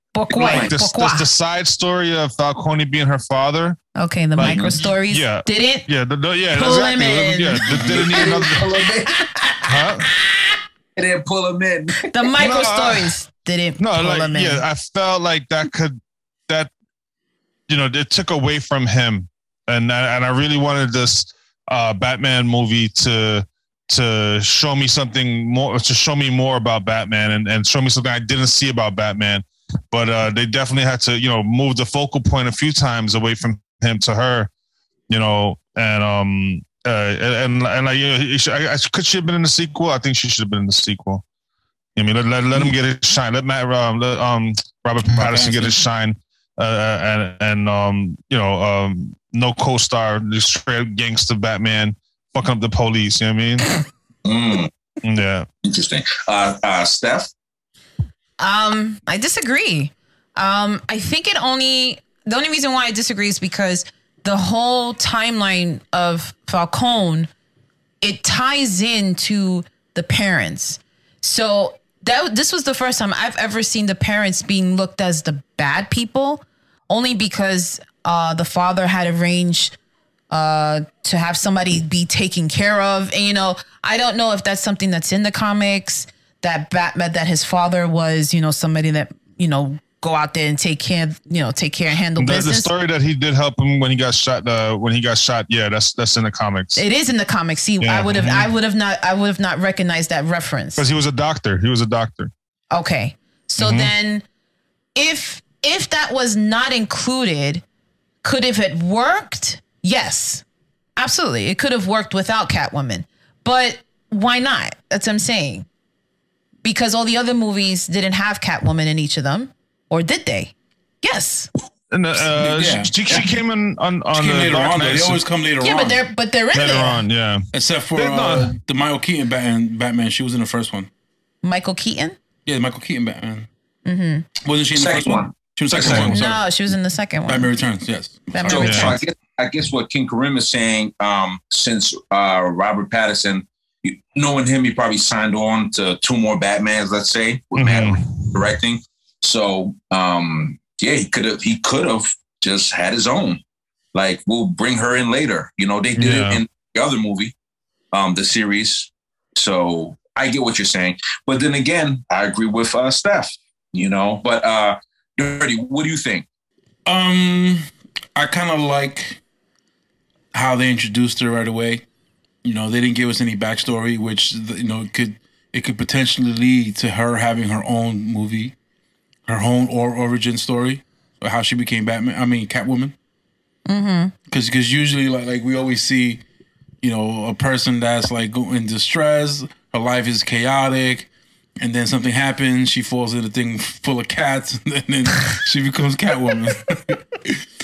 S2: the side story of Falcone being her father.
S4: Okay, the micro stories.
S2: Yeah.
S4: Didn't.
S2: Yeah.
S4: Pull
S2: Exactly.
S4: him in.
S2: Yeah. Didn't need another. Huh?
S1: They didn't pull him in.
S4: The micro stories didn't pull him in.
S2: Yeah, I felt like it took away from him, and I really wanted this Batman movie to show me something more, to show me more about Batman, and show me something I didn't see about Batman. But they definitely had to, move the focal point a few times away from him to her, and could she have been in the sequel? I think she should have been in the sequel. I mean, let him get his shine. Let Robert Patterson get his shine, and no co-star, just straight gangster Batman fucking up the police. You know what I mean? Yeah.
S1: Interesting. Steph?
S4: I disagree. I think the only reason why I disagree is because the whole timeline of Falcone, it ties into the parents. So this was the first time I've ever seen the parents being looked as the bad people, only because the father had arranged to have somebody be taken care of. And, I don't know if that's something that's in the comics, that his father was, somebody that, go out there and take care and handle business.
S2: The story that he did help him when he got shot. Yeah, that's in the comics.
S4: It is in the comics. See, yeah. I would have not recognized that reference
S2: because he was a doctor. Okay,
S4: so then if that was not included, could have it worked? Yes, absolutely. It could have worked without Catwoman, but why not? That's what I'm saying. Because all the other movies didn't have Catwoman in each of them. Or did they? Yes.
S2: And she came in on
S3: later on. They always come later on.
S4: Yeah, but they're in
S2: later
S4: there.
S2: on. Yeah.
S3: Except for the Michael Keaton Batman. She was in the first one.
S4: Michael Keaton?
S3: Yeah, Michael Keaton Batman.
S4: Mm-hmm.
S3: Wasn't she in the first one? She was in the second one.
S4: No, she was in the second one.
S3: Batman Returns. Yes.
S4: Batman Returns.
S1: So I guess what King Karim is saying, since Robert Patterson, knowing him, he probably signed on to 2 more Batmans, let's say, with Matt directing. So, he could have just had his own. Like, we'll bring her in later. They did it in the other movie, the series. So I get what you're saying. But then again, I agree with Steph, But Dirty, what do you think?
S3: I kind of like how they introduced her right away. They didn't give us any backstory, which, it could potentially lead to her having her own movie, her own origin story, or how she became Catwoman. Mm-hmm. Because usually, like we always see, a person that's like in distress, her life is chaotic, and then something happens, she falls in a thing full of cats, and then she becomes Catwoman.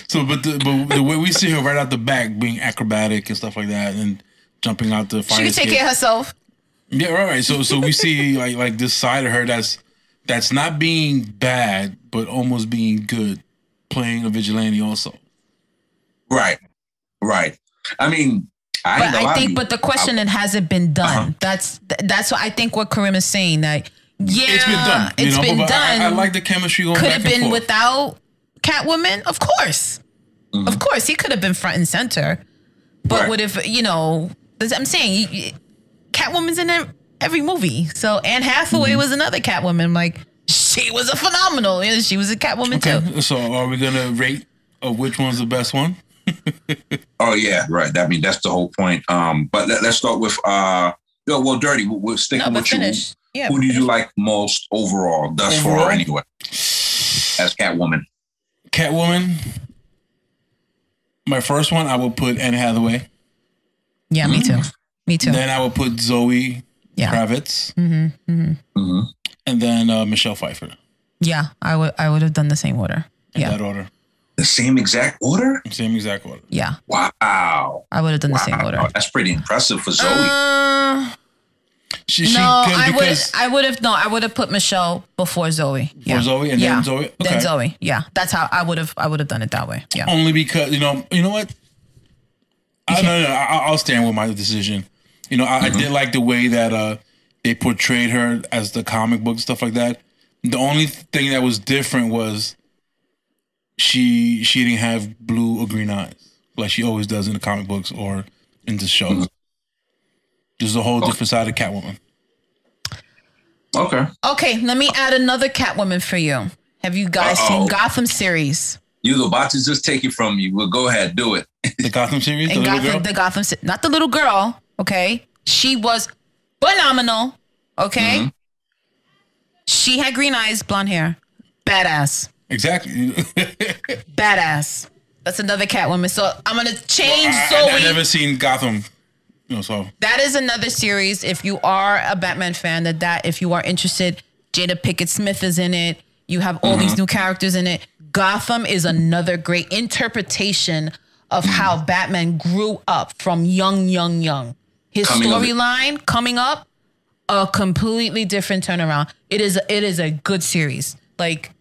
S3: So, but the way we see her right out the back, being acrobatic and stuff like that, and jumping out the fire.
S4: She can take care of herself.
S3: Yeah, right. So we see like this side of her that's not being bad, but almost being good, playing a vigilante also.
S1: Right. I mean,
S4: but the question, it hasn't been done. That's what I think what Karim is saying. That
S3: it's been done. It's been done. I like the chemistry going.
S4: Could have been without Catwoman, of course. Mm-hmm. Of course, he could have been front and center. But what if I'm saying Catwoman's in every movie. So Anne Hathaway was another Catwoman. Like, she was a phenomenal. She was a Catwoman too.
S3: So are we gonna rate which one's the best one?
S1: Oh yeah, right. I mean, that's the whole point. But let's start with Dirty. We'll stick with you. Yeah, who do you like most overall thus far? Anyway, as Catwoman. My first one, I will put Anne Hathaway.
S4: Yeah, me too. Me too.
S3: Then I will put Zoe Kravitz. Mm-hmm. Mm-hmm. Mm-hmm. And then Michelle Pfeiffer.
S4: Yeah, I would have done the same order.
S3: In that order.
S1: The same exact order?
S3: Same exact order.
S4: Yeah.
S1: Wow.
S4: I would have done the same order.
S1: That's pretty impressive for Zoe.
S4: I would have put Michelle before Zoe.
S3: Before Zoe and then Zoe? Okay.
S4: Then Zoe. Yeah. That's how I would have done it that way. Yeah.
S3: Only because, you know what? I'll stand with my decision. You know, I did like the way that they portrayed her as the comic book, stuff like that. The only thing that was different was she didn't have blue or green eyes like she always does in the comic books or in the show. There's a whole different side of Catwoman.
S4: Okay, let me add another Catwoman for you. Have you guys seen Gotham series?
S1: You about to just take it from you. Well, go ahead, do it.
S3: The Gotham series? The little girl?
S4: The Gotham, not the little girl, okay? She was phenomenal, okay? Mm-hmm. She had green eyes, blonde hair. Badass.
S3: Exactly.
S4: Badass. That's another Catwoman. So I'm going to change Zoe.
S3: I've never seen Gotham. You know, so
S4: that is another series. If you are a Batman fan, if you are interested, Jada Pinkett Smith is in it. You have all these new characters in it. Gotham is another great interpretation of how Batman grew up from young. His storyline coming up, a completely different turnaround. It is a good series. Like,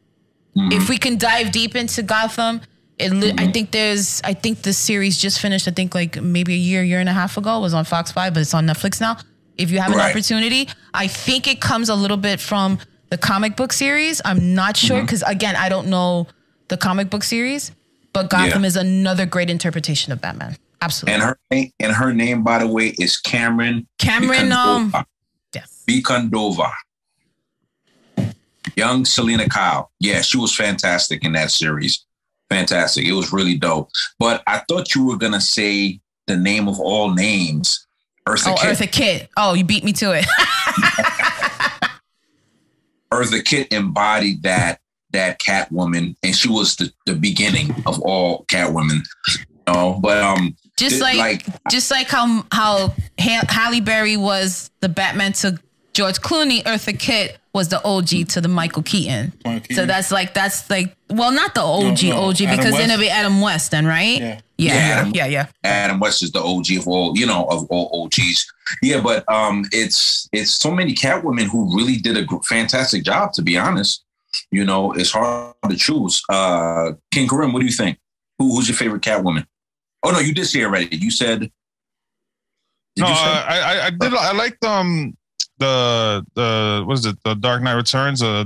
S4: if we can dive deep into Gotham, I think the series just finished. I think like maybe a year and a half ago. It was on Fox 5, but it's on Netflix now. If you have an opportunity, I think it comes a little bit from the comic book series. I'm not sure because again, I don't know the comic book series, but Gotham is another great interpretation of Batman. Absolutely.
S1: And her name, by the way, is Cameron. Bicondova. Young Selena Kyle. Yeah, she was fantastic in that series. Fantastic. It was really dope. But I thought you were going to say the name of all names, Eartha Kitt.
S4: Eartha Kitt. Oh, you beat me to it.
S1: Eartha Kitt embodied that Catwoman, and she was the beginning of all Catwomen. But
S4: just like how Halle Berry was the Batman to George Clooney, Eartha Kitt was the OG to the Michael Keaton. So that's like well, not the OG because then it'll be Adam West then, right? Yeah.
S1: Adam West is the OG of all OGs. Yeah, but it's so many Catwomen who really did a fantastic job, to be honest. You know, it's hard to choose. King Karim, what do you think? Who's your favorite Catwoman? Oh no, you did say it already. You said
S2: I did. I liked the what is it? The Dark Knight Returns. The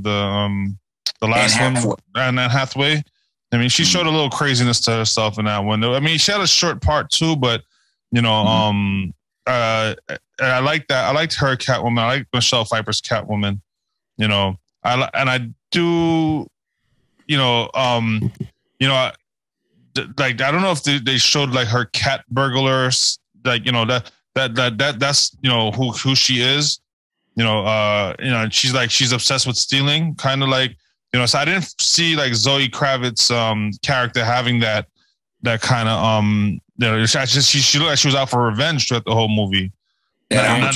S2: last one, Anne Hathaway. I mean, she showed a little craziness to herself in that one. I mean, she had a short part too, but you know, I like that. I liked her Catwoman. I like Michelle Pfeiffer's Catwoman. You know, I do. You know, like I don't know if they showed like her cat burglars. Like you know that's you know who she is. You know, she's obsessed with stealing, kind of like, you know, so I didn't see like Zoe Kravitz's character having that kind of you know, she looked like she was out for revenge throughout the whole movie. Not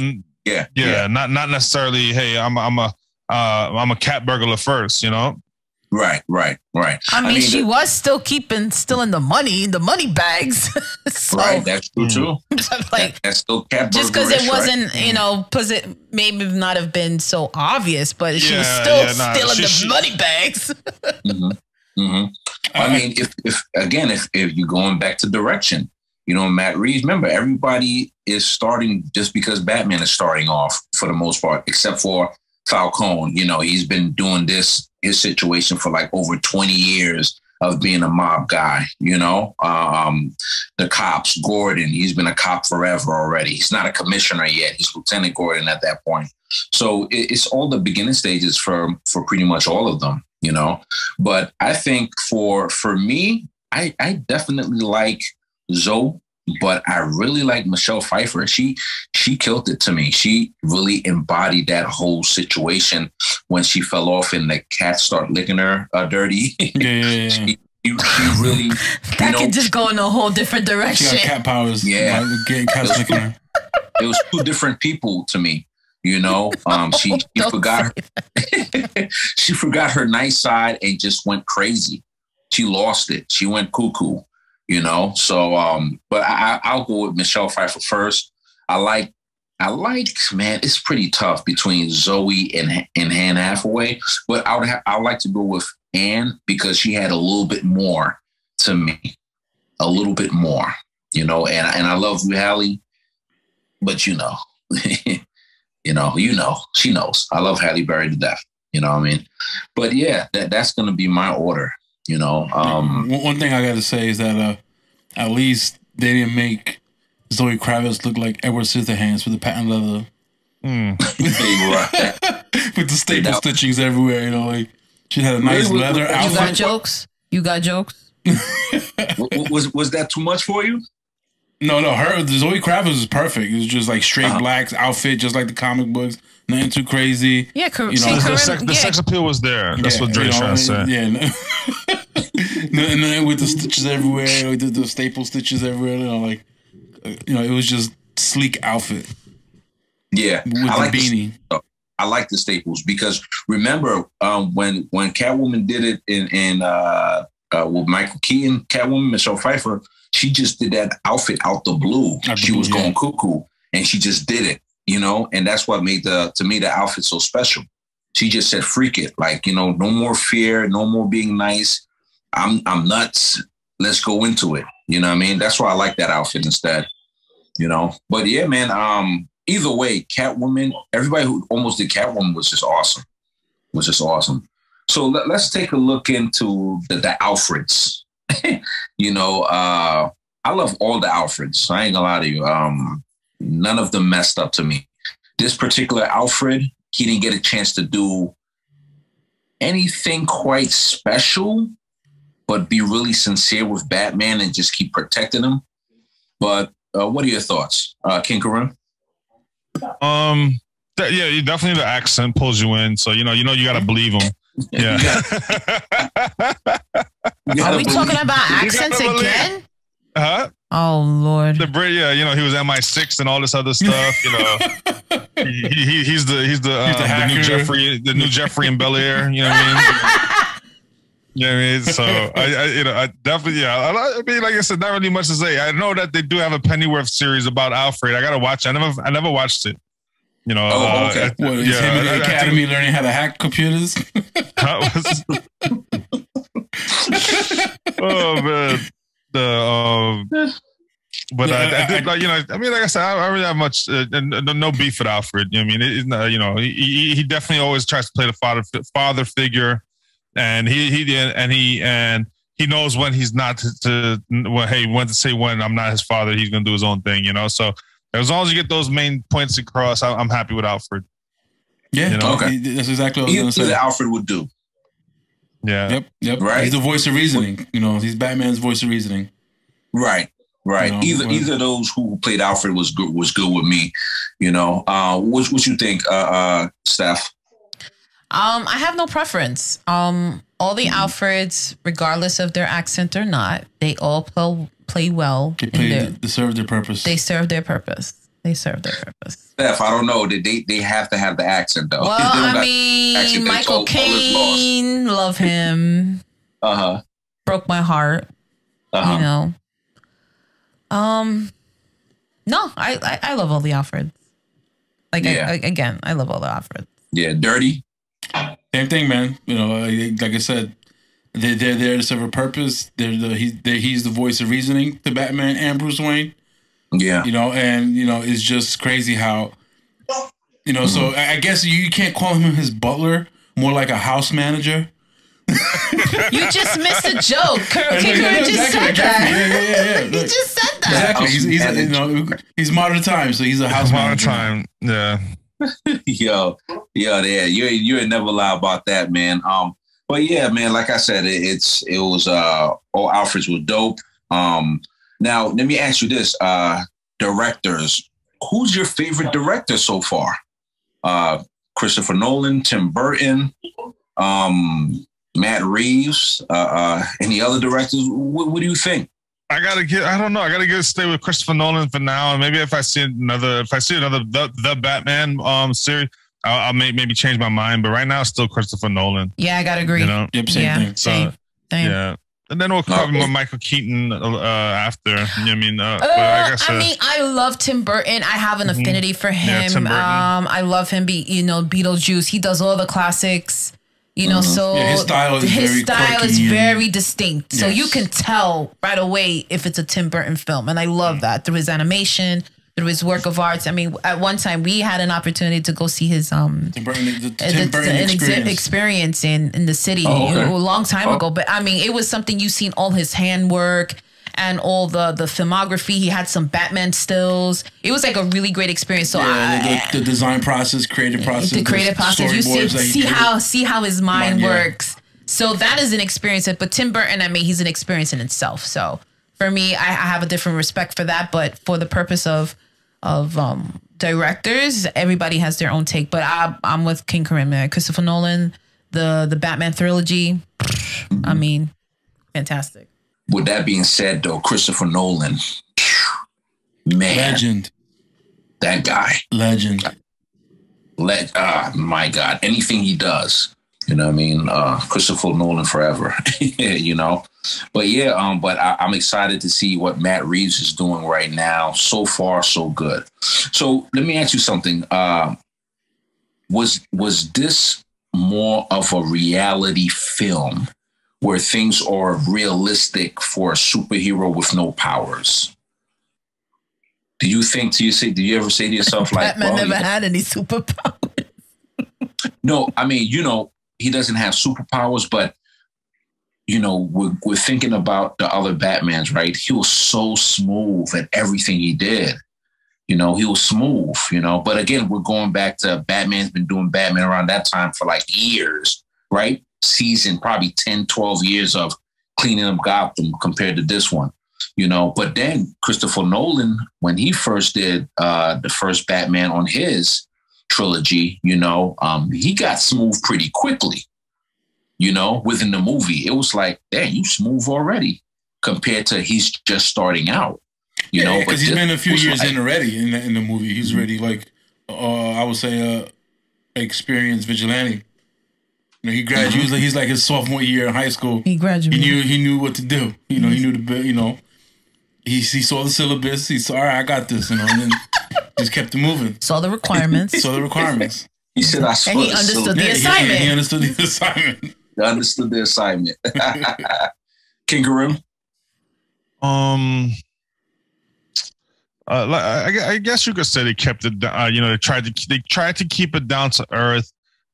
S2: necessarily, hey, I'm a cat burglar first, you know.
S1: Right.
S4: I mean, she was still in the money bags. So,
S1: right, that's true too.
S4: Like,
S1: that's still cat
S4: just because it wasn't, right? You know, because it maybe not have been so obvious, but she was still stealing the money bags.
S1: I mean, if you're going back to direction, you know, Matt Reeves, remember, everybody is starting just because Batman is starting off for the most part, except for Falcone. You know, he's been doing his situation for like over 20 years of being a mob guy, you know. The cops, Gordon, he's been a cop forever already. He's not a commissioner yet. He's Lieutenant Gordon at that point. So it's all the beginning stages for pretty much all of them, you know. But I think for me, I definitely like Zoe, but I really like Michelle Pfeiffer. She killed it to me. She really embodied that whole situation when she fell off and the cat started licking her dirty.
S3: Yeah.
S1: She really
S4: that could just go in a whole different direction.
S3: She got cat powers.
S1: Yeah,
S3: getting cats licking her.
S1: It was two different people to me. You know, she forgot she forgot her nice side and just went crazy. She lost it. She went cuckoo. You know, so but I'll go with Michelle Pfeiffer first. I man, it's pretty tough between Zoe and Anne Hathaway, but I would like to go with Anne because she had a little bit more to me, a little bit more, and I love Halle, but she knows. I love Halle Berry to death. You know what I mean? But yeah, that's going to be my order.
S3: One thing I got to say is that at least they didn't make Zoe Kravitz look like Edward Scissorhands with the patent leather. With the staple stitchings everywhere, like she had a nice leather outfit.
S4: You got jokes?
S1: Was that too much for you?
S3: No, Zoe Kravitz was perfect. It was just like straight black outfit, just like the comic books. Nothing too crazy.
S4: Yeah,
S2: the sex appeal was there. That's what Drake's trying to say.
S3: Yeah, and with the stitches everywhere, with the staple stitches everywhere. It was just sleek outfit.
S1: Yeah,
S3: with the beanie.
S1: I like the staples because remember when Catwoman did it in with Michael Keaton, Catwoman, Michelle Pfeiffer, she just did that outfit out the blue. She was going cuckoo, and she just did it, and that's what made the outfit so special. She just said, "Freak it!" No more fear, no more being nice. I'm nuts. Let's go into it. You know what I mean? That's why I like that outfit instead. But yeah, man. Either way, Catwoman. Everybody who almost did Catwoman was just awesome. So let's take a look into the Alfreds. I love all the Alfreds. I ain't gonna lie to you. None of them messed up to me. This particular Alfred, he didn't get a chance to do anything quite special, but be really sincere with Batman and just keep protecting him. But what are your thoughts, King Karim?
S2: Yeah, definitely the accent pulls you in. So you got to believe him. Yeah.
S4: Are we talking about accents again?
S2: Huh?
S4: Oh Lord.
S2: He was MI6 and all this other stuff. He's the new Jeffrey in Bel Air. You know what I mean? You know what I mean? So I definitely, I mean, like I said, not really much to say. I know that they do have a Pennyworth series about Alfred. I gotta watch it. I never watched it.
S3: Okay. What, is him in the academy learning how to hack computers?
S2: Oh man. But I did, like I said, I really have much no beef with Alfred. I mean, he definitely always tries to play the father figure, and he knows when he's not when to say when I'm not his father, he's gonna do his own thing. So as long as you get those main points across, I'm happy with Alfred.
S3: Yeah, okay, that's exactly what I was gonna say.
S1: That Alfred would do.
S2: Yeah.
S3: Yep.
S1: Right.
S3: He's the voice of reasoning. He's Batman's voice of reasoning.
S1: Right. Either of those who played Alfred was good with me. What you think, Steph?
S5: I have no preference. All the Alfreds, regardless of their accent or not, they all play well.
S3: They serve their purpose.
S5: They serve their purpose.
S1: Steph, I don't know. They have to have the accent though.
S5: Well, I mean, Michael Caine, love him. Broke my heart. No, I love all the Alfreds. I love all the Alfreds.
S1: Yeah, Dirty.
S3: Same thing, man. Like I said, they're there to serve a purpose. He's the voice of reasoning to Batman and Bruce Wayne.
S1: Yeah.
S3: It's just crazy how, so I guess you can't call him his butler, more like a house manager.
S5: You just missed a joke. Kurt just said that.
S3: Yeah.
S5: He just said that.
S3: Exactly. He's modern time, so he's a house manager.
S2: Modern time, yeah.
S1: Yo, there. You ain't never lie about that, man. But yeah, man, like I said, it was all Alfred's was dope. Now let me ask you this, directors, who's your favorite director so far? Christopher Nolan, Tim Burton, Matt Reeves, any other directors? What do you think?
S2: I don't know. I gotta stay with Christopher Nolan for now. And maybe if I see another the Batman series, I'll maybe change my mind. But right now, it's still Christopher Nolan.
S5: Yeah, I gotta agree.
S3: Yep, same thing.
S2: So,
S5: same.
S2: Yeah. And then we'll cover Michael Keaton after. You know what I mean? But like I
S5: mean, I love Tim Burton. I have an affinity for him.
S2: Yeah, Tim Burton.
S5: I love him. Beetlejuice. He does all the classics. So
S3: his style is
S5: very distinct.
S3: Yes.
S5: So you can tell right away if it's a Tim Burton film, and I love that through his animation, through his work of arts. I mean, at one time we had an opportunity to go see his
S3: Tim Burton
S5: experience in the city a long time ago. But I mean, it was something you've seen all his handwork and all the filmography. He had some Batman stills. It was like a really great experience. So
S3: the design process, creative process,
S5: you see how his mind works. So that is an experience. But Tim Burton, I mean, he's an experience in itself. So for me, I have a different respect for that. But for the purpose of directors, everybody has their own take. But I'm with King Karim, Christopher Nolan, the Batman trilogy. I mean, fantastic.
S1: With that being said, though, Christopher Nolan, man,
S3: legend,
S1: that guy,
S3: legend,
S1: my God, anything he does, you know what I mean? Christopher Nolan forever, But yeah, but I'm excited to see what Matt Reeves is doing right now. So far, so good. So let me ask you something. Was this more of a reality film where things are realistic for a superhero with no powers? Do you ever say to yourself, like,
S5: Batman never had any superpowers?
S1: No, I mean, he doesn't have superpowers, but we're thinking about the other Batmans, right? He was so smooth at everything he did. He was smooth, but again, we're going back to Batman's been doing Batman around that time for like years, right? Season, probably 10, 12 years of cleaning up Gotham compared to this one, but then Christopher Nolan, when he first did the first Batman on his trilogy, he got smooth pretty quickly, within the movie. It was like, damn, you smooth already compared to he's just starting out,
S3: because he's been a few years in already in the movie. He's already like, I would say, experienced vigilante. He graduated. He's like his sophomore year in high school.
S5: He graduated.
S3: He knew what to do. He knew he saw the syllabus. He saw, all right, I got this. And then just kept it moving.
S5: Saw the requirements.
S1: He said, I saw
S5: and he understood the assignment.
S3: He understood the assignment.
S1: He understood the assignment. King Karim?
S2: I guess you could say they kept it. They tried to keep it down to earth.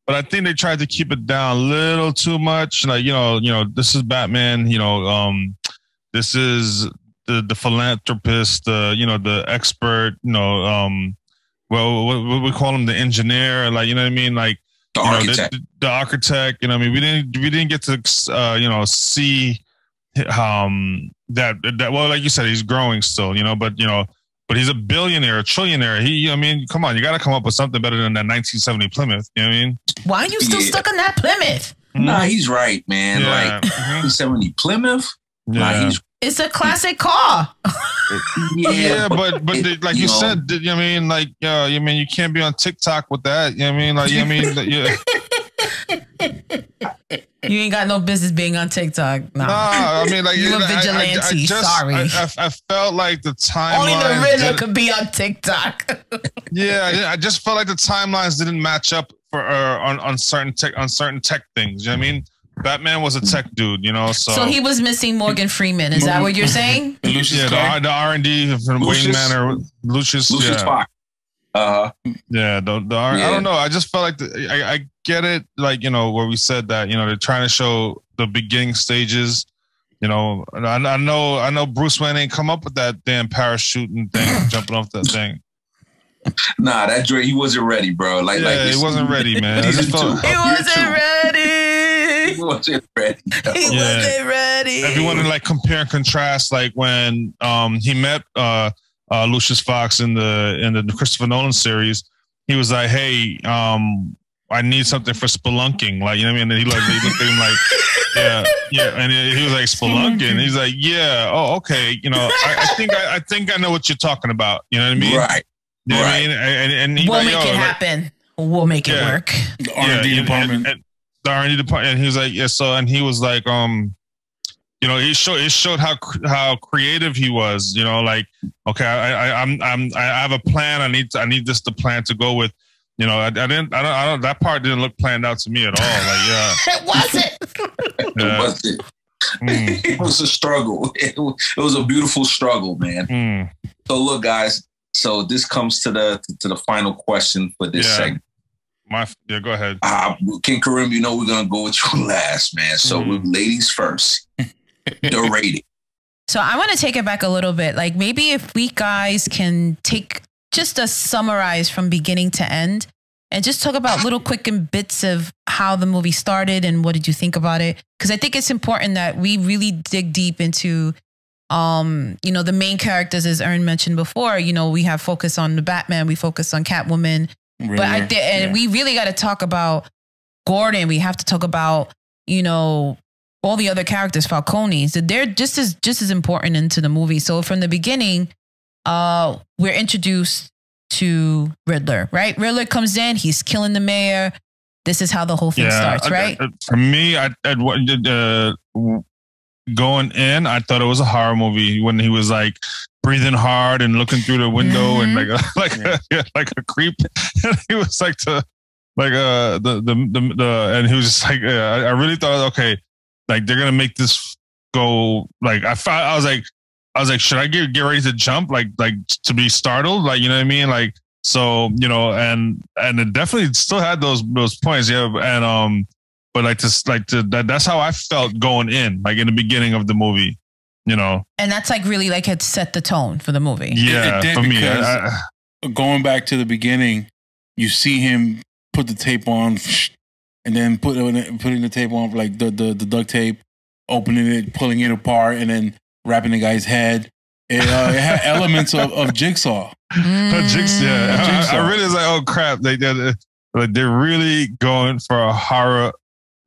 S2: But I think they tried to keep it down a little too much. Like, this is Batman, this is the philanthropist, the expert, what we call him, the engineer, like, you know what I mean? Like,
S1: the architect.
S2: The architect, I mean, we didn't get to, see that, well, like you said, he's growing still, but he's a billionaire, a trillionaire. Come on, you got to come up with something better than that 1970 Plymouth. You know what I mean?
S5: Why are you still stuck on that Plymouth?
S1: Nah, he's right, man. Yeah. Like 1970 Plymouth.
S2: Yeah.
S1: Nah,
S5: it's a classic car.
S2: but like you said, you can't be on TikTok with that. You know what I mean?
S5: You ain't got no business being on TikTok. No,
S2: I mean, like,
S5: you're a vigilante. Sorry,
S2: I felt like the timeline.
S5: Only the Riddler could be on TikTok.
S2: I just felt like the timelines didn't match up for on certain tech things. You know what I mean? Batman was a tech dude, So
S5: he was missing Morgan Freeman. Is that what you're saying?
S2: The R&D from Wayne Manor, Lucius
S1: Fox.
S2: I don't know. I just felt like I get it, like, where we said that, they're trying to show the beginning stages. I know Bruce Wayne ain't come up with that damn parachuting thing, jumping off that thing.
S1: Nah, that Dre, he wasn't ready, bro.
S2: He wasn't ready, man.
S5: He wasn't ready.
S1: He wasn't ready.
S5: He wasn't ready.
S2: If you want to like compare and contrast, like when he met Lucius Fox in the Christopher Nolan series, he was like, "Hey, I need something for spelunking." Like, you know what I mean? And he looked at him like, yeah, and he was like, "Spelunking." He's like, "Yeah, oh, okay." I think I know what you're talking about. You know what I mean?
S1: Right.
S2: You know what I mean? And
S5: we'll make it happen. We'll make it work.
S3: The R&D department.
S2: The R&D department. And he was like, yeah. So, and he was like, you know, it showed how creative he was. You know, like, okay, I have a plan. I need this the plan to go with. You know, I don't that part didn't look planned out to me at all. Like, yeah,
S5: It wasn't.
S2: yeah.
S1: It wasn't. It was a struggle. It was a beautiful struggle, man. So look, guys. So this comes to the final question for this segment.
S2: Go ahead.
S1: King Karim, you know we're gonna go with you last, man. So ladies first. The rating.
S4: So I want to take it back a little bit. Like maybe if we guys can take just a summarize from beginning to end and just talk about little quick bits of how the movie started and what did you think about it? Because I think it's important that we really dig deep into, you know, the main characters, as Ern mentioned before. You know, we have focus on the Batman, we focus on Catwoman, Riddler, but we really got to talk about Gordon. We have to talk about, you know, all the other characters, Falcone. So they're just as important into the movie. So from the beginning, we're introduced to Riddler, right? Riddler comes in, he's killing the mayor. This is how the whole thing starts, right?
S2: For me, going in, I thought it was a horror movie when he was like breathing hard and looking through the window and like a creep. And he was like and he was just like, I really thought, okay, like they're gonna make this go. Like I was like, should I get ready to jump? Like to be startled? Like, you know what I mean? Like, so, you know, and it definitely still had those points. Yeah. And, but that's how I felt going in, like in the beginning of the movie, you know? And
S4: that's like really like had set the tone for the movie.
S2: Yeah.
S3: It did,
S2: for me,
S3: going back to the beginning, you see him put the tape on and then putting the tape on, like the duct tape, opening it, pulling it apart, and then wrapping the guy's head. It had elements of Jigsaw.
S2: Jigsaw. I really was like, oh crap, they're really going for a horror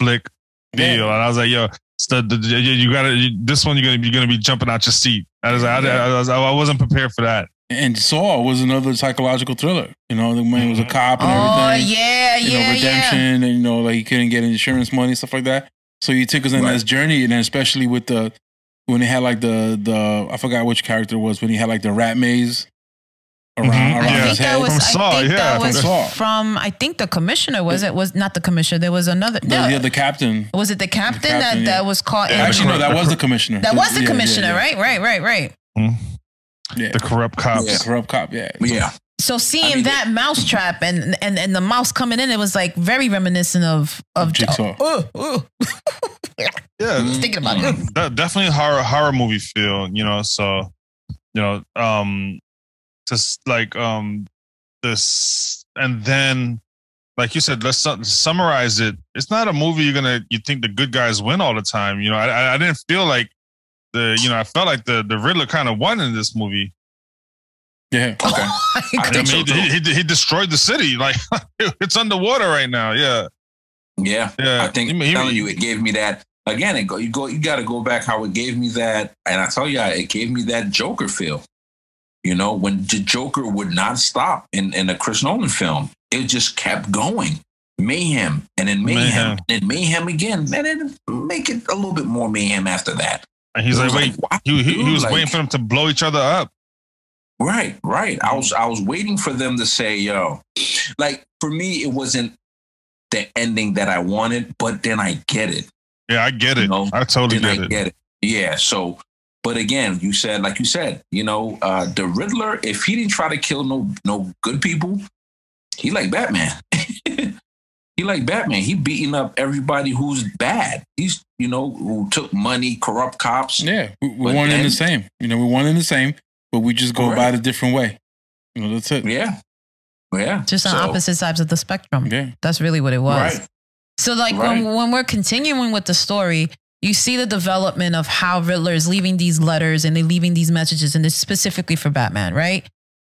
S2: flick deal, and I was like, yo, you gotta this one you're gonna be jumping out your seat. I wasn't prepared for that.
S3: And Saw was another psychological thriller. You know, the man was a cop and everything. Redemption, and you know, like he couldn't get insurance money and stuff like that. So you took us on this journey, and then especially with when they had like the I forgot which character it was, when he had like the rat maze around his head.
S2: From Saw,
S4: from I think the commissioner was not the commissioner. There was another.
S3: The captain.
S4: Was it the captain, that was caught?
S3: Actually, no, that was the commissioner.
S4: That was the commissioner, right?
S2: Mm-hmm. Yeah. The corrupt cops.
S3: The corrupt cop,
S1: yeah.
S4: So seeing that mousetrap and the mouse coming in, it was like very reminiscent of
S3: Jigsaw.
S2: Yeah,
S4: thinking about it.
S2: Definitely horror movie feel, you know. So, you know, just like this, and then like you said, let's summarize it. It's not a movie you think the good guys win all the time. You know, I didn't feel like I felt like the Riddler kind of won in this movie.
S3: Yeah. Okay.
S2: He destroyed the city. Like it's underwater right now. Yeah.
S1: Yeah. I think I'm telling you, it gave me that again. You got to go back how it gave me that, and I tell you, it gave me that Joker feel. You know, when the Joker would not stop in a Chris Nolan film, it just kept going. Mayhem, and then mayhem, and mayhem again. And then make it a little bit more mayhem after that.
S2: And he's like, wait, he was waiting for them to blow each other up.
S1: Right. I was waiting for them to say, yo, like for me, it wasn't the ending that I wanted, but then I get it.
S2: Yeah, I get it. You know? I totally get it.
S1: Yeah. So, but again, like you said, you know, the Riddler, if he didn't try to kill no good people, he like Batman. He like Batman. He beating up everybody who's bad. He's, you know, who took money, corrupt cops.
S3: Yeah, we're one in the same. You know, we're one in the same, but we just go about it a different way. You know, that's it.
S1: Yeah.
S4: Just on opposite sides of the spectrum.
S3: Yeah.
S4: That's really what it was.
S1: Right.
S4: So like when we're continuing with the story, you see the development of how Riddler is leaving these letters and they're leaving these messages, and it's specifically for Batman, right?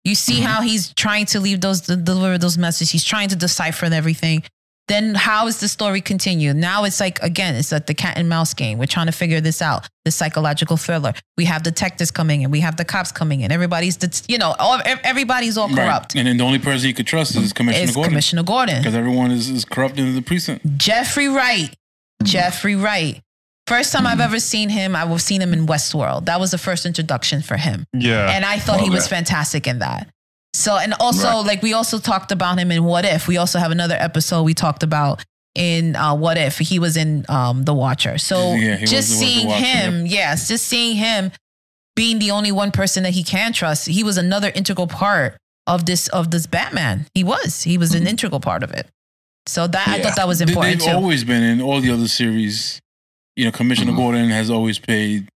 S4: You see how he's trying to deliver those messages. He's trying to decipher everything. Then how is the story continue? Now it's like, again, it's like the cat and mouse game. We're trying to figure this out, the psychological thriller. We have detectives coming in. We have the cops coming in. Everybody's all corrupt.
S3: And then the only person you could trust is Commissioner Gordon. Because everyone is corrupt in the precinct.
S4: Jeffrey Wright.
S5: First time I've ever seen him, I've seen him in Westworld. That was the first introduction for him.
S2: Yeah.
S5: And I thought he was fantastic in that. So, and also, like, we also talked about him in What If. We also have another episode we talked about in What If. He was in The Watcher. So just seeing him, just seeing him being the only one person that he can trust, he was another integral part of this Batman. He was an integral part of it. So that I thought that was important.
S3: They've always been in all the other series. You know, Commissioner Gordon has always played,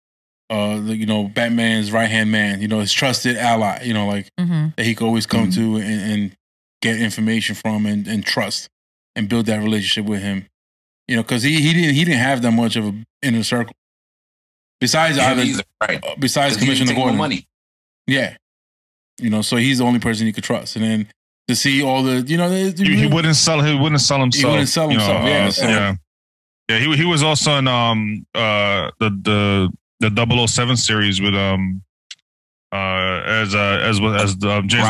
S3: Batman's right-hand man, his trusted ally, that he could always come to and get information from and trust and build that relationship with him. Because he didn't have that much of an inner circle. Besides besides Commissioner Gordon. Money. Yeah. So he's the only person he could trust. And then to see all the,
S2: he wouldn't sell himself.
S3: He wouldn't sell himself,
S2: Yeah, he was also in the 007 series with as James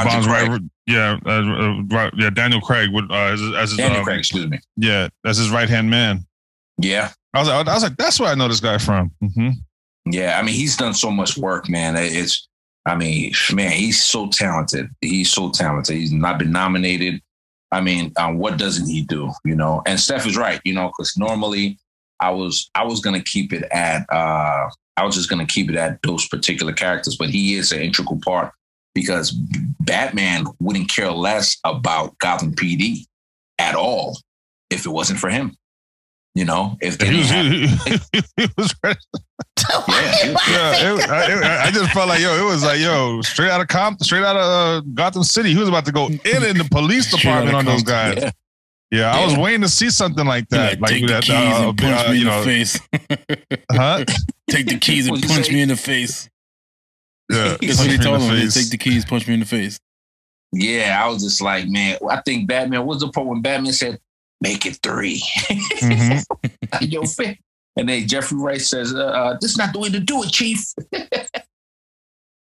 S2: Bond's right. Yeah, Daniel Craig as his
S1: Daniel Craig, excuse me.
S2: Yeah, that's his right hand man.
S1: Yeah,
S2: I was like, that's where I know this guy from. Mm-hmm.
S1: Yeah, I mean, he's done so much work, man. He's so talented. He's so talented. He's not been nominated. I mean, what doesn't he do? And Steph is right. Because normally I was gonna keep it at I was just gonna keep it at those particular characters, but he is an integral part because Batman wouldn't care less about Gotham PD at all if it wasn't for him. If they
S2: he was ready. I just felt like it was like straight out of Gotham City. He was about to go in the police department on those guys. Yeah, I was waiting to see something like that.
S3: Like take the keys and punch me in the face.
S2: Huh?
S3: Take the keys and punch me in the face.
S2: Yeah,
S3: that's what he told him. Take the keys, punch me in the face.
S1: Yeah, I was just like, man, I think Batman was the part when Batman said, "Make it 3." Mm-hmm. And then Jeffrey Wright says, "This is not the way to do it, Chief."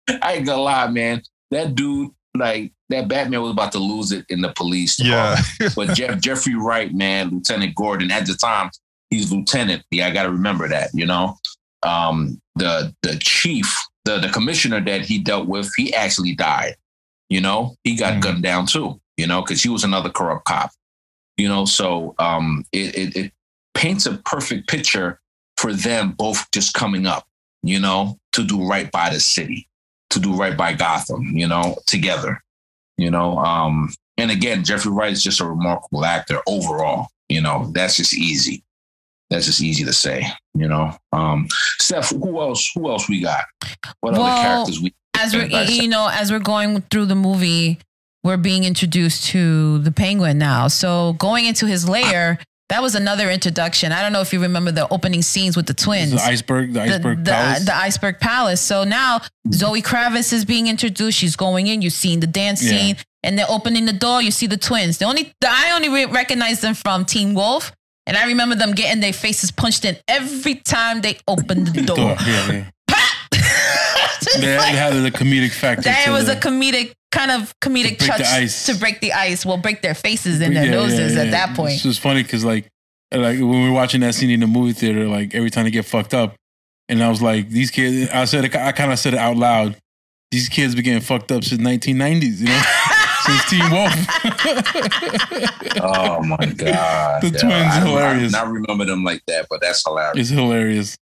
S1: I ain't gonna lie, man. That dude, like, that Batman was about to lose it in the police department. Yeah. But Jeffrey Wright, man, Lieutenant Gordon, at the time, he's lieutenant. Yeah, I got to remember that, The chief, the commissioner that he dealt with, he actually died. He got gunned down too, because he was another corrupt cop. So it paints a perfect picture for them both just coming up, to do right by the city, to do right by Gotham, together, and again, Jeffrey Wright is just a remarkable actor overall, that's just easy. That's just easy to say, Steph, who else we got? What other characters we
S5: as we're going through the movie, we're being introduced to the Penguin now. So going into his lair, that was another introduction. I don't know if you remember the opening scenes with the twins.
S3: The iceberg palace.
S5: The iceberg palace. So now Zoe Kravitz is being introduced. She's going in. You've seen the dance scene. And they're opening the door. You see the twins. I only recognize them from Teen Wolf. And I remember them getting their faces punched in every time they opened the door.
S3: Yeah. They had the comedic factor.
S5: That was a comedic touch to break the ice. Well, break their faces and their noses at that point.
S3: It's just funny because like when we were watching that scene in the movie theater, like every time they get fucked up, and I was like, these kids. I kind of said it out loud. These kids been getting fucked up since 1990s. Since Teen Wolf.
S1: Oh my God.
S3: The twins hilarious.
S1: I remember them like that, but that's hilarious.
S3: It's hilarious.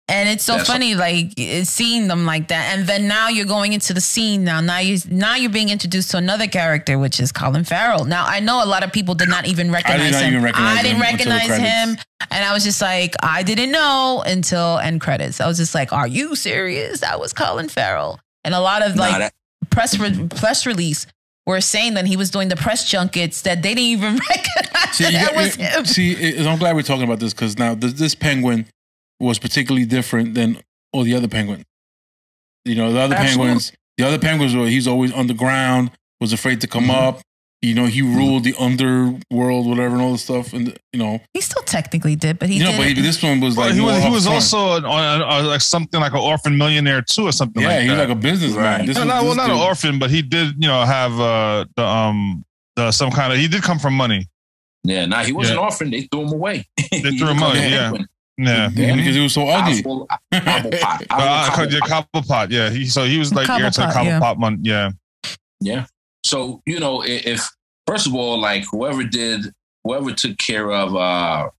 S5: And it's so funny, like seeing them like that. And then now you're going into the scene now you're being introduced to another character, which is Colin Farrell. Now I know a lot of people did not even recognize him. I didn't recognize him. And I was just like, I didn't know until end credits. I was just like, are you serious? That was Colin Farrell. And a lot of press release were saying that he was doing the press junkets that they didn't even recognize that was him.
S3: See, I'm glad we're talking about this because now this penguin was particularly different than all the other penguins. The other penguins were, he's always underground, was afraid to come up. He ruled the underworld, whatever, and all this stuff. And
S5: he still technically did, but he did.
S3: But this one was like
S2: he was also like something like an orphan millionaire too, or something like that.
S3: Yeah, he's like a businessman.
S2: Right. Not an orphan, but he did, have some kind of. He did come from money.
S1: Yeah, he wasn't an orphan. They threw him away.
S2: They threw him away. Yeah. Yeah,
S3: because he was so ugly.
S2: Cobblepot. Yeah, he was like heir to Cobblepot. Yeah.
S1: Yeah. So if first of all, like whoever took care of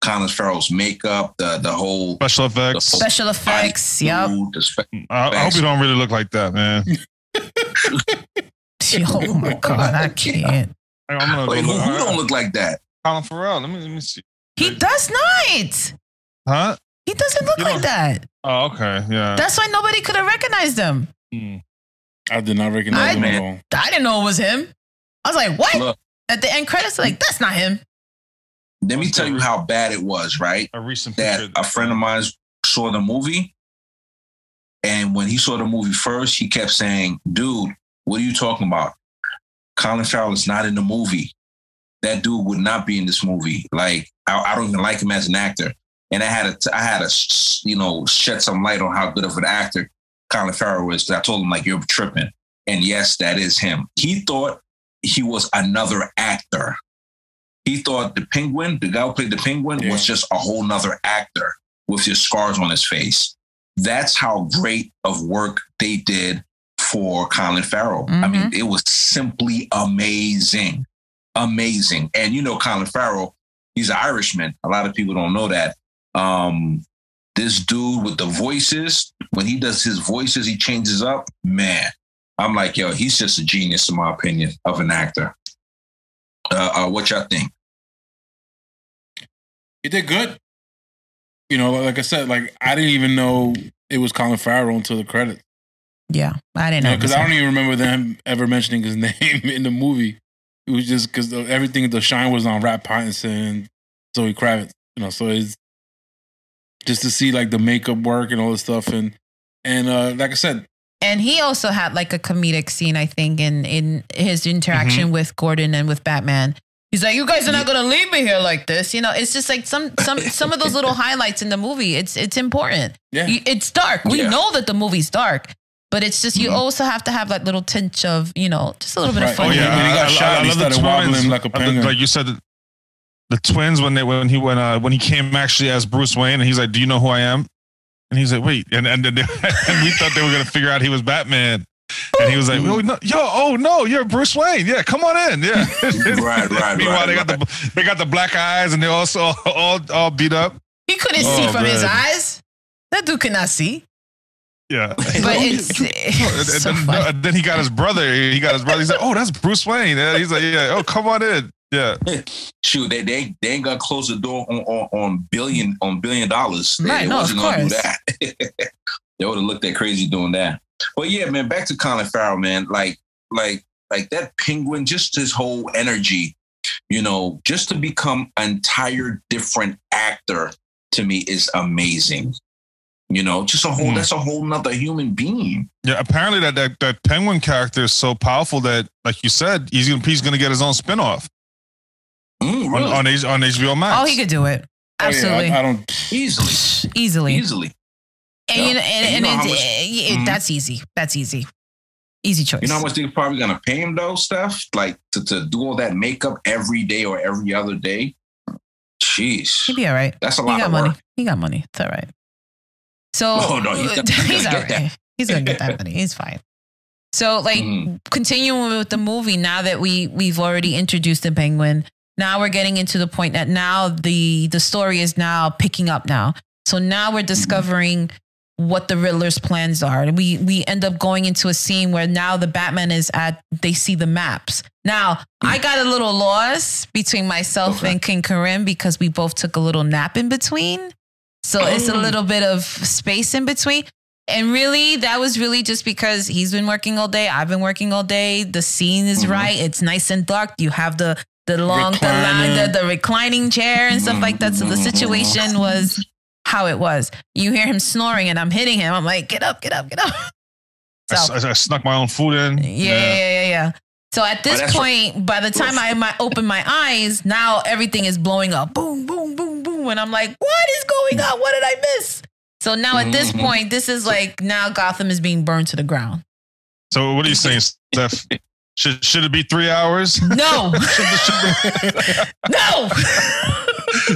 S1: Colin Farrell's makeup, the whole
S2: special effects.
S5: Yep.
S2: I hope you don't really look like that, man.
S5: Oh my God, I can't.
S1: Wait, who don't look like that?
S2: Colin Farrell. Let me see.
S5: He does not.
S2: Huh?
S5: He doesn't look like that.
S2: Oh, okay. Yeah.
S5: That's why nobody could have recognized him.
S3: I did not recognize him at all.
S5: I didn't know it was him. I was like, what? Look, at the end credits, like, that's not him.
S1: Let me tell you how bad it was, right? A friend of mine saw the movie, and when he saw the movie first, he kept saying, dude, what are you talking about? Colin Farrell is not in the movie. That dude would not be in this movie. Like, I don't even like him as an actor. And I had to shed some light on how good of an actor Colin Farrell is. I told him, like, you're tripping. And yes, that is him. He thought he was another actor. He thought the Penguin, the guy who played the Penguin, was just a whole nother actor with his scars on his face. That's how great of work they did for Colin Farrell. I mean, it was simply amazing. Amazing. And Colin Farrell, he's an Irishman. A lot of people don't know that. This dude with the voices, when he does his voices, he changes up. Man, I'm like, yo, he's just a genius, in my opinion, of an actor. What y'all think?
S3: He did good. Like I said, like I didn't even know it was Colin Farrell until the credits.
S5: Yeah, I didn't know.
S3: Because I don't even remember them ever mentioning his name in the movie. It was just because everything, the shine was on Rat Patterson and Zoe Kravitz. So it's just to see like the makeup work and all this stuff. And like I said.
S5: And he also had like a comedic scene, I think, in his interaction with Gordon and with Batman. He's like, you guys are not going to leave me here like this. It's just like some of those little highlights in the movie. It's important. Yeah. It's dark. We know that the movie's dark. But it's just, you also have to have that little tinge of, just a little bit of fun.
S3: Oh, yeah. When he got shot, he started wobbling like a penguin.
S2: Like you said, the twins, when he came actually as Bruce Wayne, and he's like, do you know who I am? And he's like, wait. And we thought they were going to figure out he was Batman. And he was like, oh, no, you're Bruce Wayne. Yeah, come on in. Yeah.
S1: Right.
S2: Meanwhile, they got the black eyes, and they're also all beat up.
S5: He couldn't see from his eyes. That dude could not see.
S2: Yeah,
S5: but it's so
S2: and then he got his brother. He's like, "Oh, that's Bruce Wayne." Yeah, he's like, "Yeah, oh, come on in." Yeah,
S1: shoot, they ain't gonna close the door on $1 billion.
S5: Right, no,
S1: wasn't
S5: of
S1: gonna
S5: course.
S1: do that. They would have looked that crazy doing that. But yeah, man, back to Colin Farrell, man. Like that Penguin, just his whole energy, just to become an entire different actor to me is amazing. Just that's a whole nother human being.
S2: Yeah, apparently that Penguin character is so powerful that, like you said, he's gonna get his own spinoff
S1: really?
S2: on HBO Max.
S5: Oh, he could do it. Absolutely.
S3: I don't
S5: easily. And that's easy. That's easy. Easy choice.
S1: You know how much they're probably gonna pay him though, Steph? Like to do all that makeup every day or every other day. Jeez,
S5: he'd be all right.
S1: That's a lot of work.
S5: He got money. It's all right. So he's all right. He's gonna get that money. He's fine. So continuing with the movie, now that we've already introduced the Penguin, now we're getting into the point that now the story is now picking up now. So now we're discovering what the Riddler's plans are. And we end up going into a scene where now the Batman they see the maps. Now, I got a little lost between myself and King Karim because we both took a little nap in between. So it's a little bit of space in between. And really, that was really just because he's been working all day. I've been working all day. The scene is right. It's nice and dark. You have the reclining chair and stuff like that. So the situation was how it was. You hear him snoring and I'm hitting him. I'm like, get up. So,
S2: I snuck my own food in.
S5: Yeah. So at this point, by the time I might open my eyes, now everything is blowing up. Boom, boom, boom, boom. And I'm like, what is going on? What did I miss? So now at this point, this is like now Gotham is being burned to the ground.
S2: So what are you saying, Steph? Should it be 3 hours?
S5: No. No.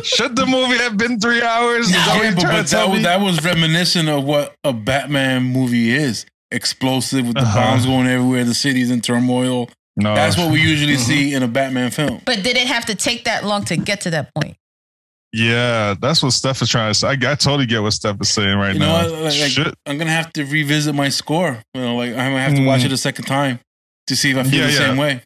S2: Should the movie have been 3 hours?
S3: Yeah, but that was reminiscent of what a Batman movie is. Explosive with the bombs going everywhere, the city's in turmoil. No, that's what we usually see in a Batman film.
S5: But did it have to take that long to get to that point?
S2: Yeah, that's what Steph is trying to say. I totally get what Steph is saying right now.
S3: I'm gonna have to revisit my score. I'm gonna have to watch it a second time to see if I feel the same way.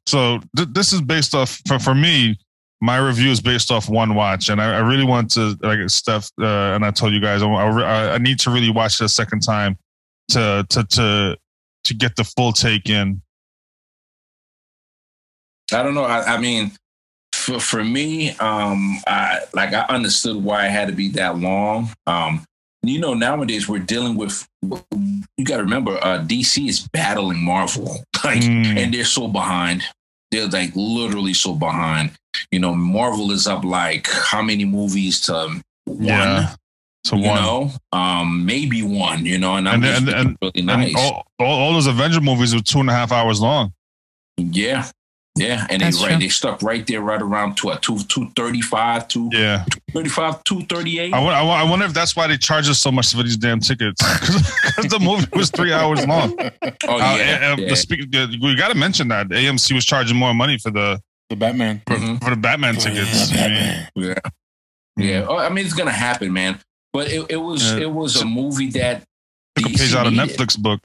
S2: So this is based off for me. My review is based off one watch, and I really want to, like Steph and I told you guys, I need to really watch it a second time to get the full take in.
S1: I don't know. I mean, for me, I understood why it had to be that long. Nowadays we're dealing with. You got to remember, DC is battling Marvel, and they're so behind. They're like literally so behind. Marvel is up like how many movies to one?
S2: Yeah, to
S1: one. Maybe one. And really nice.
S2: All those Avenger movies were 2.5 hours long.
S1: Yeah. Yeah, and they stuck right there, right around 235, 235, 238.
S2: I wonder if that's why they charge us so much for these damn tickets, because the movie was 3 hours long. We got to mention that AMC was charging more money for the
S3: Batman
S2: for the Batman tickets.
S1: Yeah. Oh, I mean, it's gonna happen, man. But it was a movie that
S2: took a page out of Netflix book.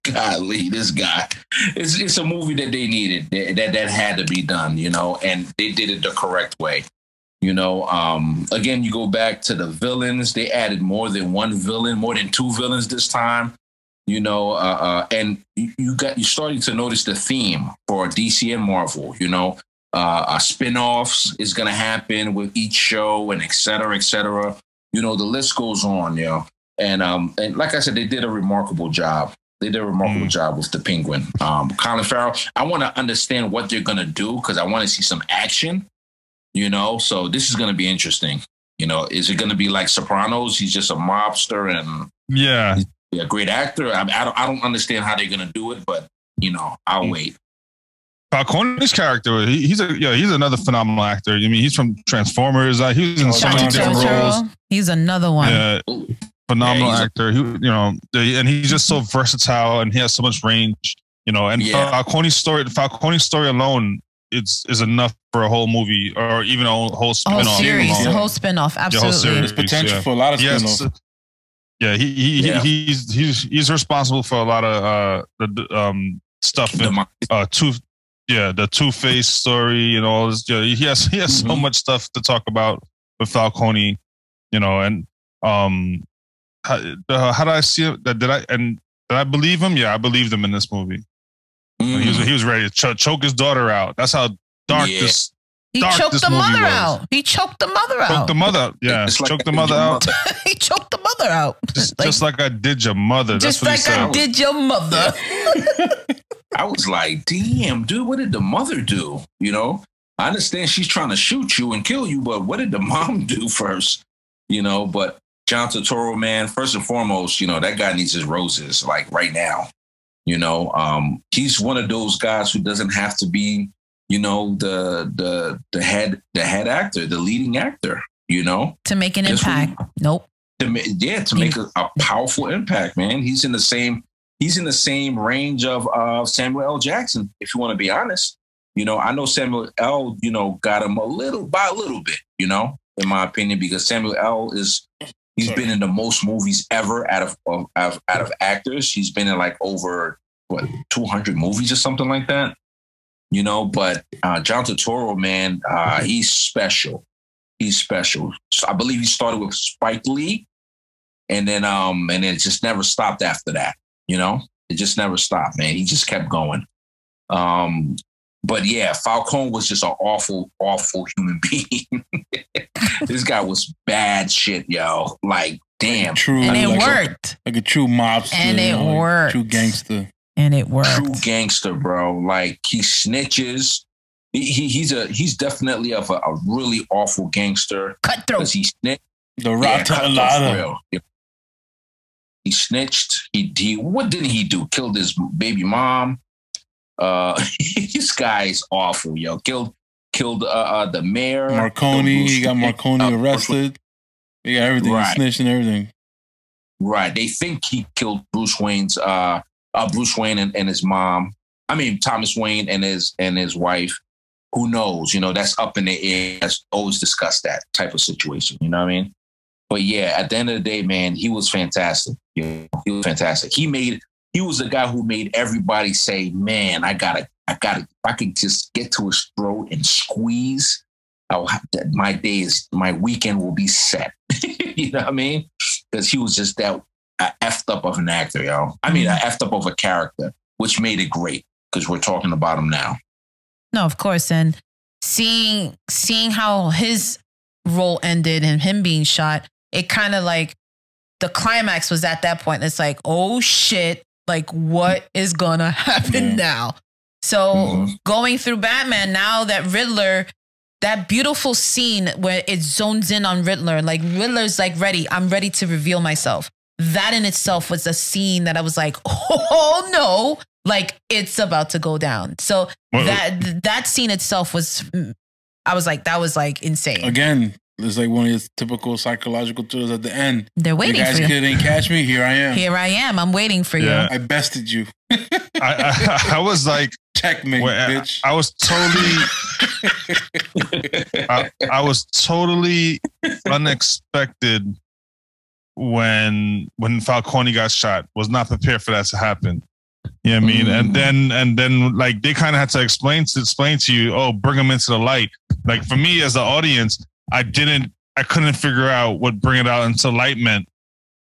S1: Golly, this guy. It's a movie that they needed, that had to be done, and they did it the correct way. Again, you go back to the villains. They added more than one villain, more than two villains this time. And you're starting to notice the theme for DC and Marvel. Spin-offs is gonna happen with each show, and et cetera, et cetera. The list goes on, And like I said, they did a remarkable job. They did a remarkable job with the Penguin. Colin Farrell, I want to understand what they're going to do because I want to see some action, So this is going to be interesting. Is it going to be like Sopranos? He's just a mobster and he's a great actor. I don't understand how they're going to do it, but, I'll wait.
S2: Falcone's character, he's another phenomenal actor. I mean, he's from Transformers. He was in so many different roles.
S5: He's another one.
S2: Yeah. Phenomenal actor, and he's just so versatile, and he has so much range, And Falcone's story alone is enough for a whole movie, or even a whole spin-off.
S5: Whole series, a whole spin-off, absolutely.
S3: There's potential for a lot of spin-offs.
S2: He's responsible for a lot of the stuff. The Two-Face story and all this. He has so much stuff to talk about with Falcone, and how did I see it? Did I believe him? Yeah, I believed him in this movie. He was ready to choke his daughter out. That's how dark this.
S5: He choked the mother out. He choked the mother out.
S2: Choked the mother. Yeah, choked the mother out.
S5: He choked the mother out.
S2: Just like I did your mother.
S5: Just like I did your mother.
S1: I was like, damn, dude, what did the mother do? I understand she's trying to shoot you and kill you, but what did the mom do first? But John Turturro, man, first and foremost, that guy needs his roses, like right now. He's one of those guys who doesn't have to be, the head actor, the leading actor,
S5: to make an impact. Nope.
S1: To make a powerful impact, man. He's in the same range of Samuel L. Jackson, if you want to be honest. I know Samuel L. Got him a little bit, in my opinion, because Samuel L. He's been in the most movies ever out of actors. He's been in like over 200 movies or something like that. But John Turturro, man, he's special. He's special. So I believe he started with Spike Lee, and then it just never stopped after that. It just never stopped, man. He just kept going. But yeah, Falcone was just an awful, awful human being. This guy was bad shit, yo. Like, damn.
S5: And it worked.
S3: Like a true mobster.
S5: And it worked.
S3: True gangster.
S5: And it worked.
S1: True gangster, bro. Like, he snitches. He's definitely a really awful gangster.
S5: Cutthroat.
S1: He snitched.
S3: The Rata.
S1: He snitched. What didn't he do? Killed his baby mom. This guy is awful, yo. Killed killed the mayor.
S3: Marconi. He got Marconi arrested. He got everything. Right. He snitched and everything.
S1: Right. They think he killed Bruce Wayne and his mom. I mean, Thomas Wayne and his wife. Who knows? You know, that's up in the air. That's always discussed that type of situation. You know what I mean? But yeah, at the end of the day, man, he was fantastic. You know, he was fantastic. He was the guy who made everybody say, man, I gotta, if I could just get to his throat and squeeze, my weekend will be set. You know what I mean? Because he was just that effed up of an actor, yo. I mean, effed up of a character, which made it great because we're talking about him now.
S5: No, of course. And seeing how his role ended and him being shot, it kind of like the climax was at that point. It's like, oh shit, like what is gonna happen now? So going through Batman, now that Riddler, that beautiful scene where it zones in on Riddler, like Riddler's like ready, I'm ready to reveal myself. That in itself was a scene that I was like, oh no, like it's about to go down. So that scene itself was, I was like, that was like insane.
S3: Again, it's like one of his typical psychological tools at the end.
S5: They're waiting for you.
S3: Didn't catch me. Here I am.
S5: Here I am. I'm waiting for you.
S3: I bested you.
S2: I was like,
S3: checkmate, bitch.
S2: I was totally, I was totally unexpected when Falcone got shot. Was not prepared for that to happen. You know what I mean? And then like they kind of had to explain to you, oh, bring him into the light. Like for me as the audience, I couldn't figure out what bring it out into light meant.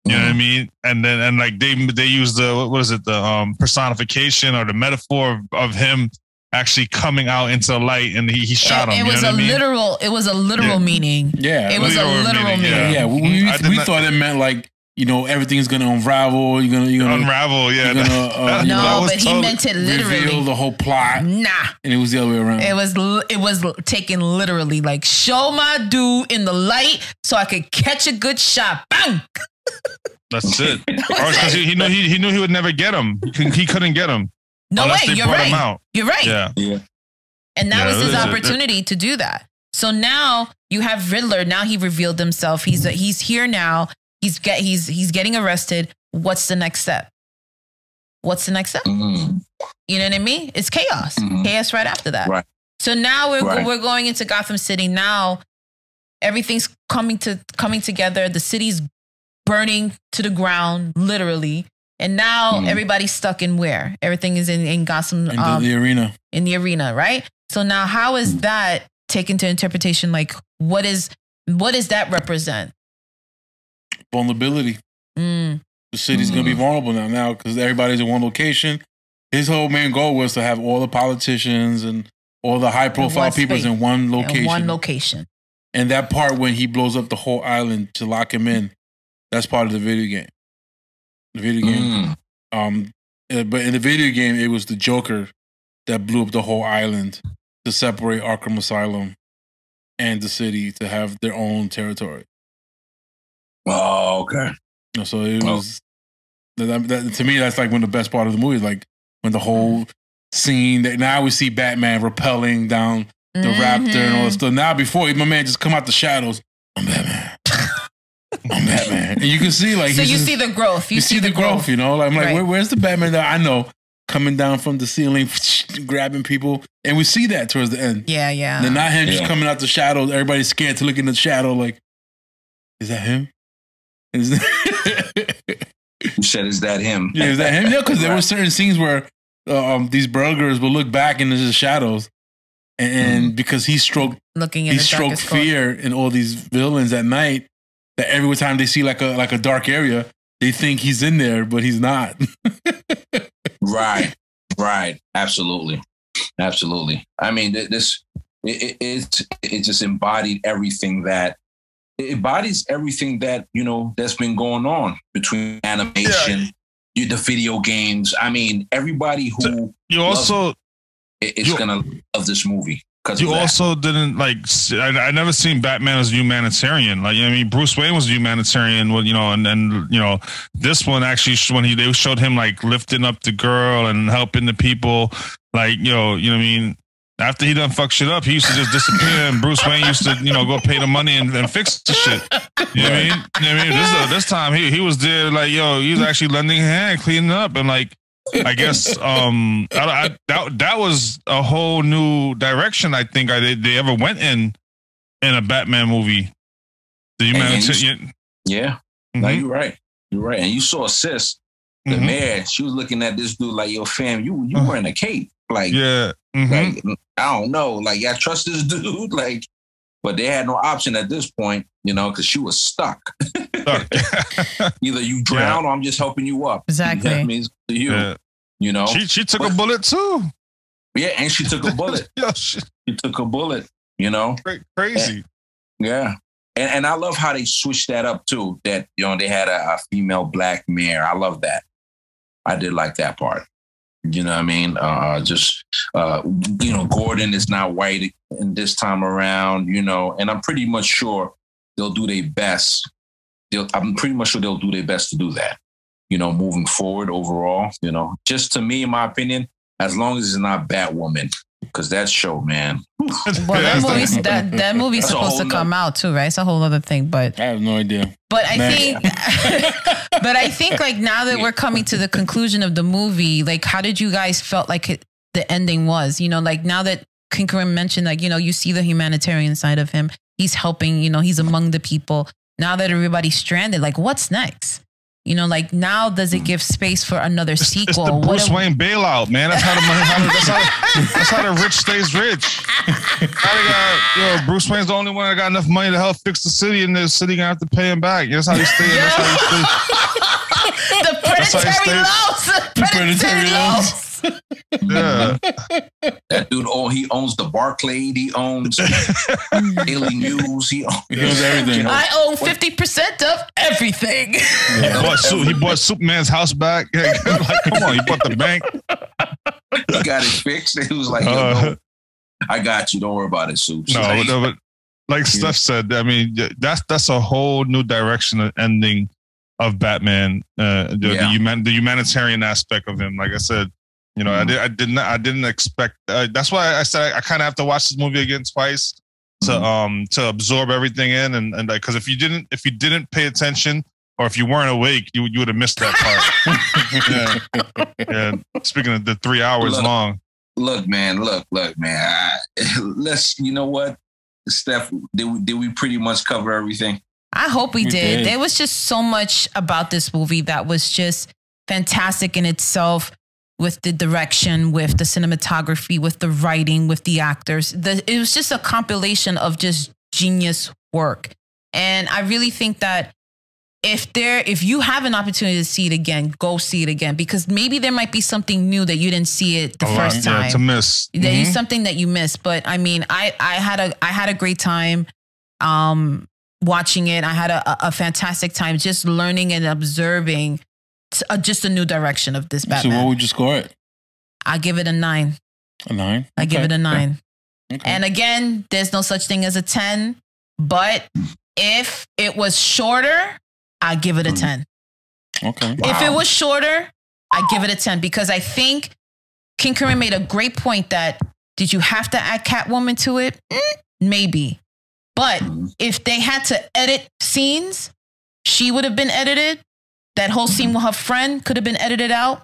S2: You know what I mean? And like they use the personification or the metaphor of him actually coming out into the light, and he shot him.
S5: It was a literal meaning.
S3: Yeah,
S5: it was a literal meaning.
S3: Yeah, we thought it meant like, you know, everything's gonna unravel. You're gonna
S2: unravel. Yeah,
S5: no, but he meant it literally.
S3: Reveal the whole plot.
S5: Nah,
S3: and it was the other way around.
S5: It was taken literally. Like, show my dude in the light so I could catch a good shot. Bang.
S2: That's it. Because he knew he would never get him. He couldn't get him.
S5: No way. You're right. You're right.
S2: Yeah.
S5: And that was his opportunity to do that. So now you have Riddler. Now he revealed himself. He's here now. He's getting arrested. What's the next step? What's the next step? Mm-hmm. You know what I mean? It's chaos. Mm-hmm. Chaos right after that. Right. So now we're going into Gotham City. Now everything's coming together. The city's burning to the ground, literally. And now everybody's stuck in where? Everything is in Gotham.
S3: In the arena.
S5: In the arena, right? So now how is that taken to interpretation? Like, what does that represent?
S3: Vulnerability. The city's going to be vulnerable now because everybody's in one location. His whole main goal was to have all the politicians and all the high profile people in one location. And that part when he blows up the whole island to lock him in, that's part of the video game. But in the video game, it was the Joker that blew up the whole island to separate Arkham Asylum and the city to have their own territory.
S1: Oh, okay.
S3: So it was that to me. That's like one of the best part of the movie. Like when the whole scene that now we see Batman rappelling down the raptor and all that stuff. Now before my man just come out the shadows. I'm Batman. I'm Batman. And you can see like
S5: so you see the growth.
S3: You see the growth. You know, like, I'm like, where's the Batman that I know coming down from the ceiling, grabbing people, and we see that towards the end.
S5: Yeah.
S3: And then not him just coming out the shadows. Everybody's scared to look in the shadow. Like, is that him?
S1: Who said, is that him?
S3: Yeah, is that him? Yeah, because there were certain scenes where these burglars will look back into the shadows, and because he stroked fear in all these villains at night, that every time they see like a dark area, they think he's in there, but he's not.
S1: Right. Absolutely. I mean, it just embodied everything that. It embodies everything that, you know, that's been going on between animation, the video games. I mean, everybody who is gonna love this movie.
S2: You also didn't like. I never seen Batman as a humanitarian. Like, I mean, Bruce Wayne was a humanitarian. Well, you know, and you know, this one actually when they showed him like lifting up the girl and helping the people. Like, you know what I mean. After he done fuck shit up, he used to just disappear, and Bruce Wayne used to, go pay the money and fix the shit. You know what I mean? You know what I mean? This time he was there, like, he was actually lending a hand, cleaning up, and like, I guess that was a whole new direction. I think they ever went in a Batman movie. The humanitarian.
S1: Yeah, no, you're right. You're right, and you saw Sis, the mayor. She was looking at this dude like, "Yo, fam, you wearing a cape." Like,
S2: yeah.
S1: Like, I don't know. Like, I trust this dude. Like, but they had no option at this point, because she was stuck. Either you drown or I'm just helping you up.
S4: Exactly.
S1: That means to you.
S2: She took a bullet too.
S1: Yeah, and she took a bullet. She took a bullet.
S2: Crazy.
S1: And I love how they switched that up too. That they had a female black mayor. I love that. I did like that part. You know what I mean? Gordon is not white in this time around, and I'm pretty much sure they'll do their best. I'm pretty much sure they'll do their best to do that, moving forward overall, just to me, in my opinion, as long as it's not Batwoman, because that show, man.
S4: Well, that movie's supposed to come out too, right? It's a whole other thing, but
S3: I have no idea.
S4: But I think like now that we're coming to the conclusion of the movie, like how did you guys felt like the ending was? Like now that King Karim mentioned, like, you see the humanitarian side of him. He's helping, he's among the people. Now that everybody's stranded, like what's next? Like now does it give space for another sequel?
S2: It's the Bruce Wayne bailout, man. That's how the money. That's how the rich stays rich. Bruce Wayne's the only one that got enough money to help fix the city, and the city gonna have to pay him back. That's how he stays. That's how he stays.
S4: The predatory loans.
S2: Yeah.
S1: That dude, he owns the Barclay. He owns Daily News. He owns
S3: everything.
S4: I own 50% of everything.
S2: Yeah. He bought Superman's house back. Like, come on, he bought the bank.
S1: He got it fixed. He was like, no, I got you. Don't worry about it, Soup.
S2: No, but like Steph said, I mean, that's a whole new direction of ending of Batman. The humanitarian aspect of him. Like I said, I didn't expect. That's why I said I kind of have to watch this movie again twice to absorb everything in, and like, because if you didn't pay attention, or if you weren't awake, you would have missed that part. Yeah. Speaking of the 3 hours long.
S1: Look, man. Let's. You know what, Steph? Did we pretty much cover everything?
S4: I hope we did. There was just so much about this movie that was just fantastic in itself. With the direction, with the cinematography, with the writing, with the actors. It was just a compilation of just genius work. And I really think that if you have an opportunity to see it again, go see it again, because maybe there might be something new that you didn't see it the first time.
S2: Yeah, to miss.
S4: There's something that you missed. But I mean, I had a great time watching it. I had a fantastic time just learning and observing just a new direction of this Batman.
S3: So what would you score it?
S4: I give it a 9.
S3: A 9?
S4: I give it a 9.
S3: Okay.
S4: And again, there's no such thing as a 10. But if it was shorter, I give it a 10.
S3: Okay.
S4: Wow. If it was shorter, I give it a 10 because I think King Karim made a great point that did you have to add Catwoman to it? Maybe. But if they had to edit scenes, she would have been edited. That whole scene with her friend could have been edited out.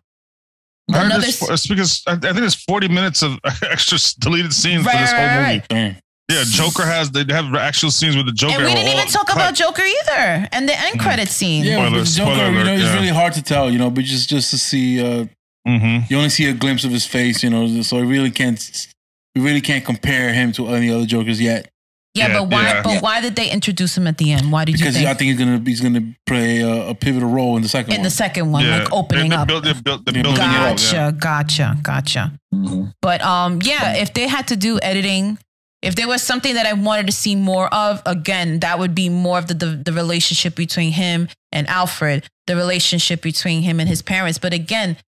S2: It's because I think it's 40 minutes of extra deleted scenes for this whole movie.
S3: Right.
S2: Yeah, Joker they have actual scenes with the Joker.
S4: And we didn't even talk about Joker either, and the end credit scene.
S3: Yeah, with Joker, it's really hard to tell, but just to see, you only see a glimpse of his face, so we really can't compare him to any other Jokers yet.
S4: Yeah, but why? Yeah. But why did they introduce him at the end? Why did you think?
S3: Because I think he's gonna play a pivotal role in the second one.
S4: In the second one, like opening up.
S2: They're building it up.
S4: Gotcha. But if they had to do editing, if there was something that I wanted to see more of, again, that would be more of the relationship between him and Alfred, the relationship between him and his parents. But again,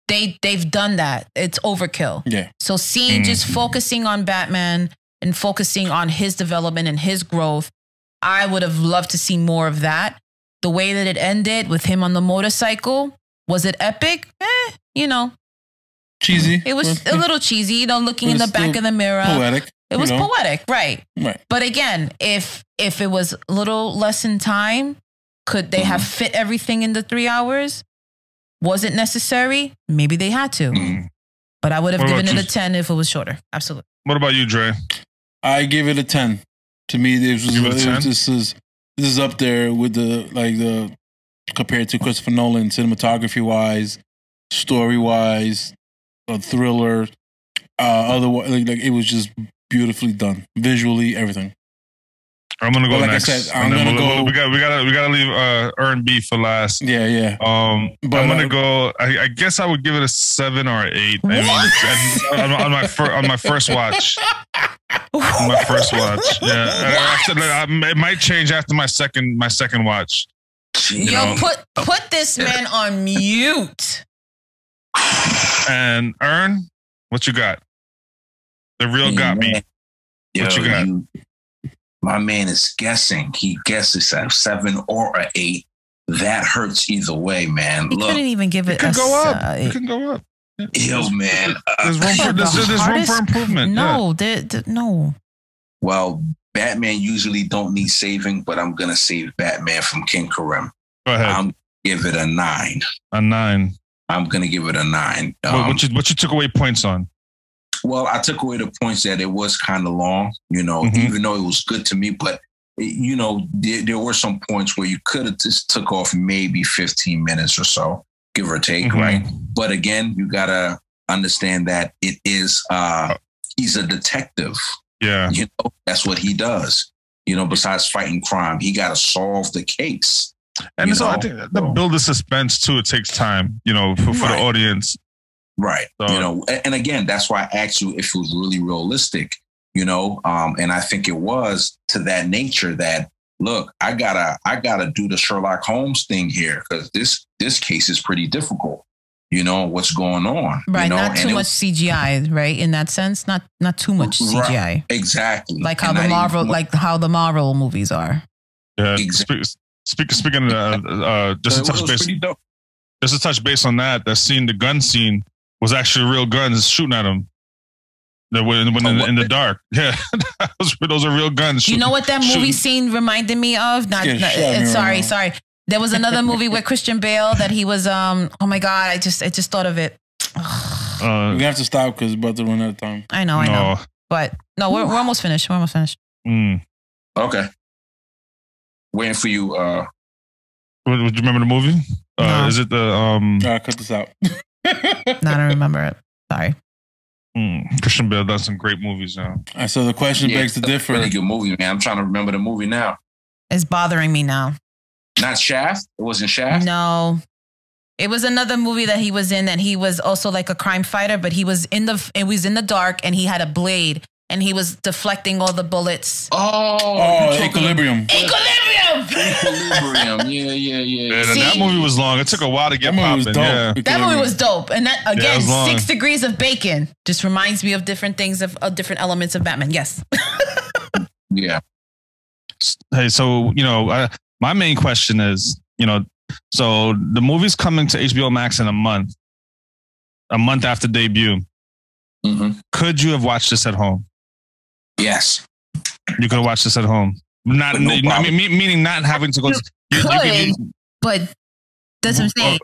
S4: they've done that. It's overkill.
S3: Yeah.
S4: So just focusing on Batman and focusing on his development and his growth, I would have loved to see more of that. The way that it ended with him on the motorcycle, was it epic?
S3: cheesy.
S5: It was a little cheesy, you know, looking in the back of the mirror.
S3: Poetic.
S5: It was poetic, right?
S3: Right.
S5: But again, if it was a little less in time, could they have fit everything in the 3 hours? Was it necessary? Maybe they had to. But I would have given it a 10 if it was shorter. Absolutely.
S2: What about you, Dre?
S3: I give it a 10. To me, this is up there with the compared to Christopher Nolan, cinematography wise, story wise, a thriller. Otherwise, like it was just beautifully done, visually, everything.
S2: I'm gonna go next.
S3: Like I said, I'm gonna go.
S2: We gotta leave R&B for last.
S3: Yeah.
S2: But I'm gonna go. I guess I would give it a 7 or 8. On my first watch. On my first watch. Yeah. It might change after my second watch.
S5: Yo, put this man on mute.
S2: And Ern, what you got? The real got me. What you got?
S1: My man is guessing. He guesses at 7 or an 8. That hurts either way, man.
S5: He couldn't even give it.
S2: It can go up. It can go up.
S1: Yo, man.
S2: There's room for improvement.
S5: No, no.
S1: Well, Batman usually don't need saving, but I'm gonna save Batman from King Karim.
S2: Go ahead.
S1: I'm give it a 9.
S2: A 9.
S1: I'm gonna give it a 9.
S2: What you took away points on?
S1: Well, I took away the points that it was kind of long, you know, even though it was good to me. But, you know, there were some points where you could have just took off maybe 15 minutes or so, give or take, right? But again, you got to understand that it is, he's a detective.
S2: Yeah.
S1: You know, that's what he does. You know, besides fighting crime, he got to solve the case.
S2: And so I think the build of suspense, too, it takes time, you know, for the audience.
S1: Right. So, you know, and again, that's why I asked you if it was really realistic, you know, and I think it was to that nature that, look, I gotta do the Sherlock Holmes thing here because this case is pretty difficult. You know, what's going on.
S5: Right.
S1: You know?
S5: Not too much CGI, right? In that sense, not too much CGI.
S1: Right, exactly.
S5: Like how how the Marvel movies are.
S2: Yeah. Exactly. Speaking of just to touch base on that scene, the gun scene was actually real guns shooting at him. In the dark. Yeah. Those are real guns.
S5: You know what that movie scene reminded me of? Sorry. There was another movie with Christian Bale that he was oh my God, I just thought of it.
S3: We have to stop because it's about to run out of time.
S5: I know. But no, we're almost finished.
S1: Okay. Waiting for you.
S2: Would you remember the movie?
S5: No.
S2: Is it the
S3: cut this out.
S5: No, I don't remember it. Sorry.
S2: Christian Bale does some great movies now.
S3: So the question begs to differ.
S1: Really good movie, man. I'm trying to remember the movie now.
S5: It's bothering me now.
S1: Not Shaft? It wasn't Shaft?
S5: No. It was another movie that he was in that he was also like a crime fighter, but it was in the dark and he had a blade and he was deflecting all the bullets.
S3: Equilibrium.
S1: Equilibrium. Yeah.
S2: And that movie was long. It took a while to get popping. Yeah.
S5: That movie was dope. And that, again, 6 Degrees of Bacon just reminds me of different things of different elements of Batman. Yes.
S1: Yeah.
S2: Hey, so, you know, my main question is, you know, so the movie's coming to HBO Max in a month after debut. Could you have watched this at home?
S1: Yes.
S2: You could have watched this at home. Meaning not having to go.
S5: But that's what I'm saying.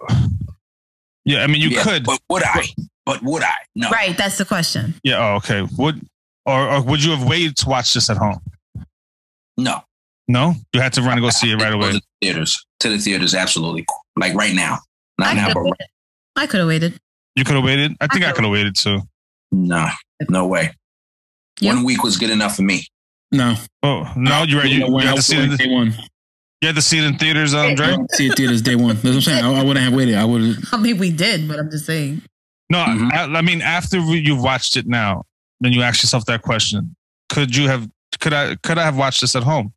S2: Yeah, I mean, you could.
S1: But would I? No.
S5: Right, that's the question.
S2: Yeah. Oh, okay. Would you have waited to watch this at home?
S1: No.
S2: No, you had to run and go see it right away.
S1: To the theaters, absolutely. Like right now. Not now, but
S5: I could have waited.
S2: You could have waited. I think I could have waited too.
S1: No way. Yep. 1 week was good enough for me.
S3: No.
S2: Oh no, you're right. You had to see it.
S3: Day one.
S2: You had to see it in theaters, Dre?
S3: See it theaters day one. That's what I'm saying. I wouldn't have waited.
S5: I mean, we did, but I'm just saying.
S2: No, I mean, after you've watched it now, then you ask yourself that question: Could I have watched this at home?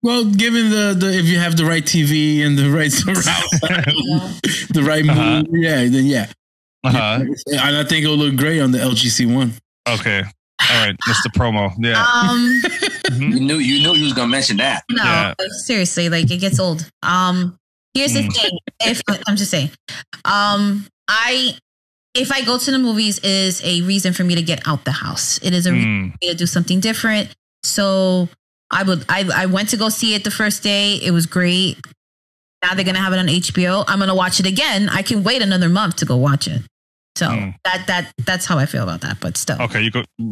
S3: Well, given the if you have the right TV and the right surround, the right mood, then yeah. And I think it'll look great on the LGC one.
S2: Okay. All right. That's the promo. Yeah.
S1: You knew he was gonna mention that.
S5: No, seriously, like it gets old. Here's the thing. I'm just saying. if I go to the movies, it is a reason for me to get out the house. It is a reason for me to do something different. So I went to go see it the first day. It was great. Now they're gonna have it on HBO. I'm gonna watch it again. I can wait another month to go watch it. So that's how I feel about that. But still,
S2: okay. You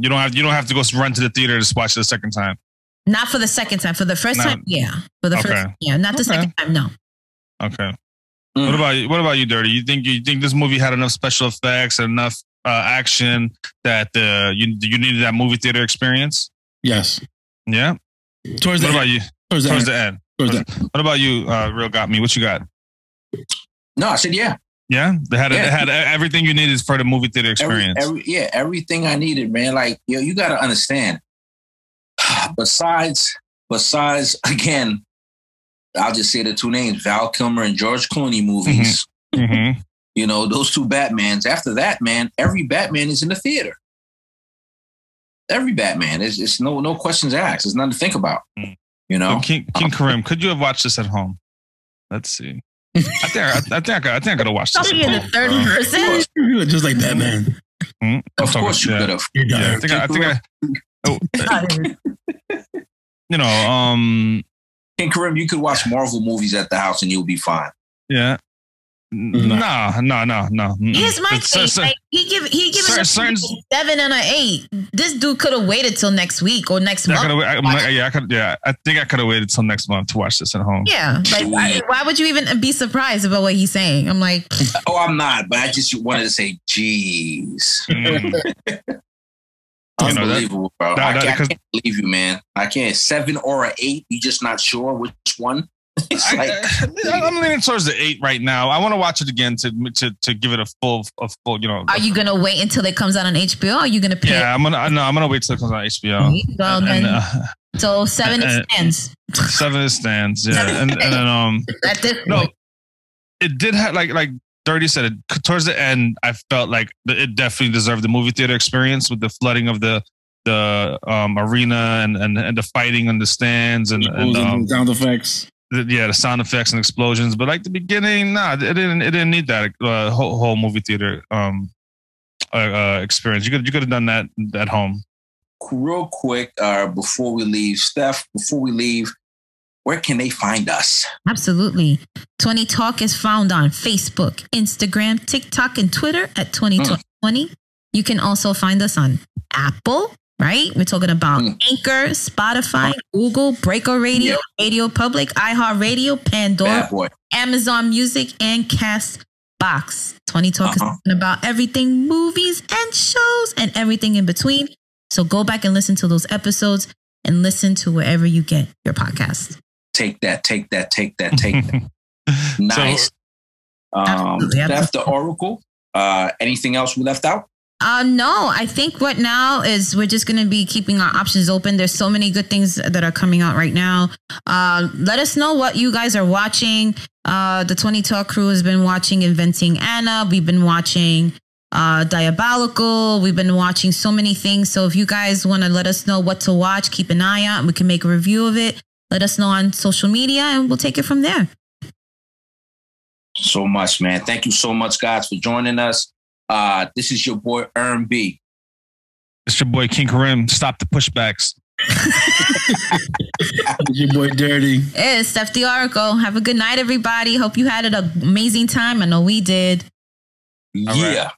S2: don't have to go run to the theater to watch it the second time.
S5: Not for the second time. For the first time, yeah. For the first, yeah. Not the second time, no.
S2: Okay. What about you, Dirty? You think this movie had enough special effects and enough action that you needed that movie theater experience?
S3: Yes.
S2: Yeah. Towards the end. What about you, Real Got Me? What you got?
S1: No, I said yeah.
S2: Yeah, they had everything you needed for the movie theater experience.
S1: Everything I needed, man. Like, you got to understand. Besides, again, I'll just say the two names: Val Kilmer and George Clooney movies. Mm-hmm. You know, those two Batmans. After that, man, every Batman is in the theater. Every Batman. It's no questions asked. There's nothing to think about. You know,
S2: King Karim, could you have watched this at home? Let's see. I think I could have watched this.
S5: Something in the third person,
S3: just like Batman.
S1: Of course, you could have.
S2: Yeah, I think I. Oh, you know,
S1: King Karim, you could watch Marvel movies at the house and you'll be fine.
S2: Yeah. No.
S5: Here's my thing. Like, he give it 7 and an 8. This dude could have waited till next week or next month.
S2: I think I could have waited till next month to watch this at home.
S5: Yeah. Like, why would you even be surprised about what he's saying? I'm like,
S1: oh, I'm not, but I just wanted to say, geez. Unbelievable, bro. I can't believe you, man. I can't. 7 or an 8. You just not sure which one.
S2: I'm leaning towards the 8 right now. I want to watch it again to give it a full. You know. Are
S5: you gonna wait until it comes out on HBO? Or are you gonna pay?
S2: Yeah, I'm gonna wait till it comes on HBO.
S5: So 7 stands.
S2: 7 stands. Yeah, and then
S5: at this point,
S2: it did have like Dirty said it towards the end. I felt like it definitely deserved the movie theater experience with the flooding of the arena and the fighting on the stands and
S3: sound effects.
S2: The sound effects and explosions. But like the beginning, it didn't need that whole movie theater experience. You could have done that at home.
S1: Real quick, before we leave, Steph. Before we leave, where can they find us?
S5: Absolutely. 20 Talk is found on Facebook, Instagram, TikTok, and Twitter at 2020. You can also find us on Apple, right? We're talking about Anchor, Spotify, Google, Breaker Radio, Radio Public, iHeartRadio, Pandora, Amazon Music, and Castbox. 20 Talk is talking about everything movies and shows and everything in between. So go back and listen to those episodes and listen to wherever you get your podcast.
S1: Take that. Nice. That's the Oracle. Anything else we left out?
S5: No, I think what now is we're just going to be keeping our options open. There's so many good things that are coming out right now. Let us know what you guys are watching. The 20 Talk crew has been watching Inventing Anna. We've been watching Diabolical. We've been watching so many things. So if you guys want to let us know what to watch, keep an eye out. We can make a review of it. Let us know on social media and we'll take it from there.
S1: So much, man. Thank you so much, guys, for joining us. This is your boy, Earn B.
S2: It's your boy, King Karim. Stop the pushbacks.
S3: It's your boy, Dirty.
S5: It's Steph the Oracle. Have a good night, everybody. Hope you had an amazing time. I know we did.
S1: Yeah.